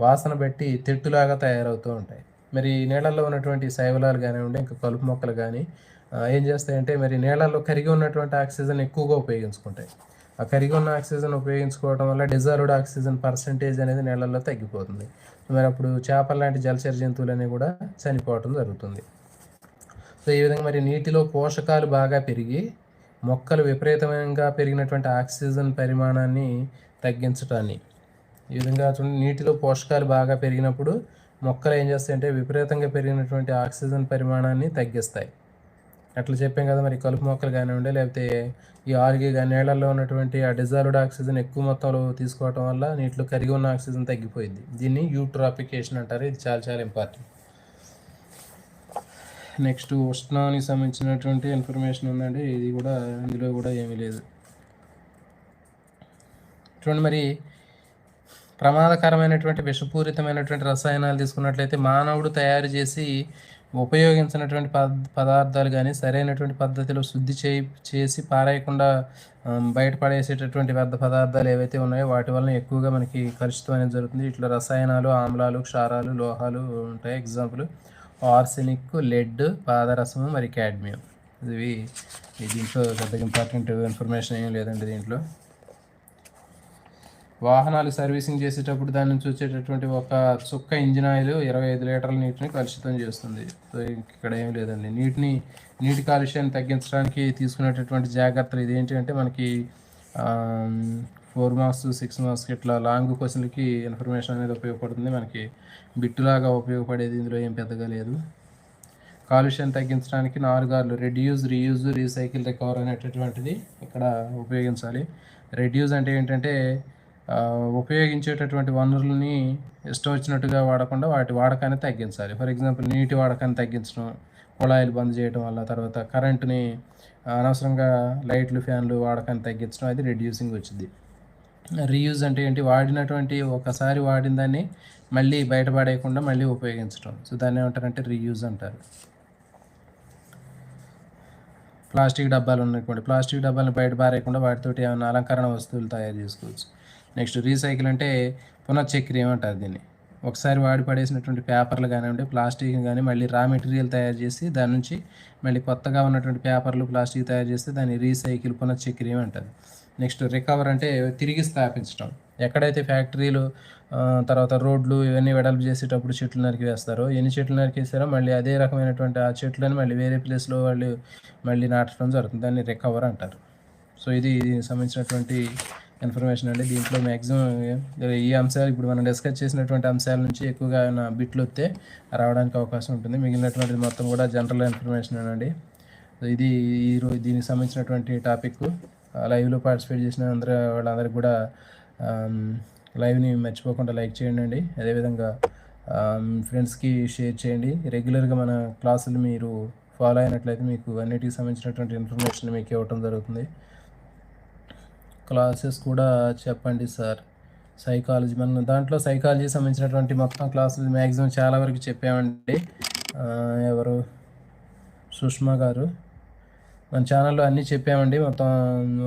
వాసన బట్టి తెట్టులాగా తయారవుతూ ఉంటాయి. మరి నీళ్ళల్లో ఉన్నటువంటి శైవలాలు కానివ్వండి, ఇంకా కలుపు మొక్కలు కానీ ఏం చేస్తాయంటే మరి నీళ్ళల్లో కరిగి ఉన్నటువంటి ఆక్సిజన్ ఎక్కువగా ఉపయోగించుకుంటాయి. ఆ కరిగి ఉన్న ఆక్సిజన్ ఉపయోగించుకోవడం వల్ల డిజాల్వ్డ్ ఆక్సిజన్ పర్సంటేజ్ అనేది నీళ్ళల్లో తగ్గిపోతుంది. మరి అప్పుడు చేపల లాంటి జలచర జంతువులన్నీ కూడా చనిపోవటం జరుగుతుంది. సో ఈ విధంగా మరి నీటిలో పోషకాలు బాగా పెరిగి మొక్కలు విపరీతంగా పెరిగినటువంటి ఆక్సిజన్ పరిమాణాన్ని తగ్గించటాన్ని, ఈ విధంగా చూడండి, నీటిలో పోషకాలు బాగా పెరిగినప్పుడు మొక్కలు ఏం చేస్తాయంటే విపరీతంగా పెరిగినటువంటి ఆక్సిజన్ పరిమాణాన్ని తగ్గిస్తాయి. అట్లా చెప్పాం కదా. మరి కలుపు మొక్కలు కానివ్వండి, లేకపోతే ఈ ఆల్గే కానీ నీళ్ళల్లో ఉన్నటువంటి ఆ డిజాల్వ్డ్ ఆక్సిజన్ ఎక్కువ మొత్తంలో తీసుకోవటం వల్ల నీటిలో కరిగి ఉన్న ఆక్సిజన్ తగ్గిపోయింది. దీన్ని యూట్రాఫికేషన్ అంటారు. ఇది చాలా చాలా ఇంపార్టెంట్. నెక్స్ట్ ఉష్ణానికి సంబంధించినటువంటి ఇన్ఫర్మేషన్ ఉందండి. ఇది కూడా ఇందులో కూడా ఏమీ లేదు. చూడండి, మరి ప్రమాదకరమైనటువంటి విషపూరితమైనటువంటి రసాయనాలు తీసుకున్నట్లయితే మానవుడు తయారు చేసి ఉపయోగించినటువంటి పదార్థాలు కానీ సరైనటువంటి పద్ధతిలో శుద్ధి చేసి పారేయకుండా బయటపడేసేటటువంటి వ్యర్థ పదార్థాలు ఏవైతే ఉన్నాయో వాటి వలన ఎక్కువగా మనకి కలుషితం అనేది జరుగుతుంది. ఇట్లా రసాయనాలు, ఆమ్లాలు, క్షారాలు, లోహాలు ఉంటాయి. ఎగ్జాంపుల్ ఆర్సెనిక్, లెడ్, పాదరసము, మరి కాడ్మియం. ఇవి దీంట్లో పెద్దగా ఇంపార్టెంట్ ఇన్ఫర్మేషన్ ఏం లేదండి. దీంట్లో వాహనాలు సర్వీసింగ్ చేసేటప్పుడు దాని నుంచి వచ్చేటటువంటి ఒక చుక్క ఇంజిన్ ఆయిల్ 25 లీటర్ల నీటిని కలుషితం చేస్తుంది. సో ఇక్కడ ఏం లేదండి. నీటి కాలుష్యాన్ని తగ్గించడానికి తీసుకునేటటువంటి జాగ్రత్తలు ఇదేంటి అంటే మనకి 4 మార్క్స్ 6 మార్క్స్ ఇట్లా లాంగ్ క్వశ్చన్లకి ఇన్ఫర్మేషన్ అనేది ఉపయోగపడుతుంది. మనకి బిట్టులాగా ఉపయోగపడేది ఇందులో ఏం పెద్దగా లేదు. కాలుష్యాన్ని తగ్గించడానికి 4 Rలు రెడ్యూస్, రీయూజ్, రీసైకిల్, రికవర్ అనేటటువంటిది ఇక్కడ ఉపయోగించాలి. రెడ్యూస్ అంటే ఏంటంటే ఉపయోగించేటటువంటి వనరులని ఇష్టం వచ్చినట్టుగా వాడకుండా వాటి వాడకాన్ని తగ్గించాలి. ఫర్ ఎగ్జాంపుల్ నీటి వాడకాన్ని తగ్గించడం, కుళాయిలు బంద్ చేయడం వల్ల, తర్వాత కరెంటుని అనవసరంగా లైట్లు, ఫ్యాన్లు వాడకాన్ని తగ్గించడం, అది రెడ్యూసింగ్ వచ్చింది. రీయూజ్ అంటే ఏంటి, వాడినటువంటి ఒకసారి వాడిన దాన్ని మళ్ళీ బయటపడేయకుండా మళ్ళీ ఉపయోగించడం. సో దాన్ని ఏమంటారంటే రీయూజ్ అంటారు. ప్లాస్టిక్ డబ్బాలు ఉన్నటువంటి ప్లాస్టిక్ డబ్బాలను బయట పారేయకుండా వాటితోటి ఏమైనా అలంకరణ వస్తువులు తయారు చేసుకోవచ్చు. నెక్స్ట్ రీసైకిల్ అంటే పునశ్చక్రియం అంటారు దీన్ని. ఒకసారి వాడి పడేసినటువంటి పేపర్లు కానివ్వండి, ప్లాస్టిక్ కానీ మళ్ళీ రా మెటీరియల్ తయారు చేసి దాని నుంచి మళ్ళీ కొత్తగా ఉన్నటువంటి పేపర్లు, ప్లాస్టిక్ తయారు చేస్తే దాన్ని రీసైకిల్, పునశ్చక్రియం అంటారు. నెక్స్ట్ రికవర్ అంటే తిరిగి స్థాపించడం. ఎక్కడైతే ఫ్యాక్టరీలు, తర్వాత రోడ్లు ఇవన్నీ వెడల్పు చేసేటప్పుడు చెట్లు నరికి వేస్తారో, ఎన్ని చెట్లు నరికేస్తారో మళ్ళీ అదే రకమైనటువంటి ఆ చెట్లను మళ్ళీ వేరే ప్లేస్లో వాళ్ళు మళ్ళీ నాటడం జరుగుతుంది. దాన్ని రికవర్ అంటారు. సో ఇది సంబంధించినటువంటి ఇన్ఫర్మేషన్ అండి. దీంట్లో మ్యాక్సిమం ఈ అంశాలు ఇప్పుడు మనం డిస్కస్ చేసినటువంటి అంశాల నుంచి ఎక్కువగా బిట్లు వస్తే రావడానికి అవకాశం ఉంటుంది. మిగిలినటువంటిది మొత్తం కూడా జనరల్ ఇన్ఫర్మేషన్ అండి. ఇది ఈరోజు దీనికి సంబంధించినటువంటి టాపిక్. లైవ్లో పార్టిసిపేట్ చేసిన వాళ్ళందరికీ కూడా లైవ్ని మర్చిపోకుండా లైక్ చేయండి అండి. అదేవిధంగా ఫ్రెండ్స్కి షేర్ చేయండి. రెగ్యులర్గా మన క్లాసులు మీరు ఫాలో అయినట్లయితే మీకు అన్నిటికి సంబంధించినటువంటి ఇన్ఫర్మేషన్ మీకు ఇవ్వటం జరుగుతుంది. క్లాసెస్ కూడా చెప్పండి సార్. సైకాలజీ, మన దాంట్లో సైకాలజీ సంబంధించినటువంటి మొత్తం క్లాసులు మ్యాక్సిమం చాలా వరకు చెప్పామండి. ఎవరు సుష్మా గారు, మన ఛానల్‌లో అన్నీ చెప్పామండి. మొత్తం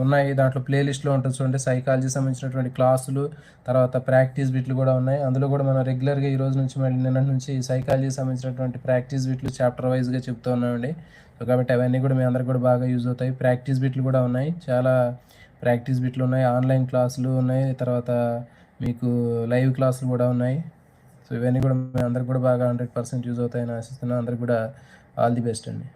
ఉన్నాయి. దాంట్లో ప్లే లిస్ట్‌లో ఉంటుంది చూడండి. సైకాలజీ సంబంధించినటువంటి క్లాసులు, తర్వాత ప్రాక్టీస్ బిట్లు గూడా ఉన్నాయి. అందులో గూడా మనం రెగ్యులర్‌గా ఈ రోజు నుంచి మళ్ళీ నిన్నటి నుంచి సైకాలజీకి సంబంధించినటువంటి ప్రాక్టీస్ బిట్లు చాప్టర్ వైస్‌గా చెప్తూ ఉన్నామండి. సో, కాబట్టి అవన్నీ గూడా మీ అందరికి గూడా బాగా యూజ్ అవుతాయి. ప్రాక్టీస్ బిట్లు గూడా ఉన్నాయి. చాలా ప్రాక్టీస్ బిట్లు ఉన్నాయి. ఆన్‌లైన్ క్లాసులు ఉన్నాయి. తర్వాత మీకు లైవ్ క్లాసులు గూడా ఉన్నాయి. సో, ఇవన్నీ గూడా మీ అందరికి గూడా బాగా 100% యూజ్ అవుతాయని ఆశిస్తున్నాను. అందరికి గూడా ఆల్ ది బెస్ట్ అండి.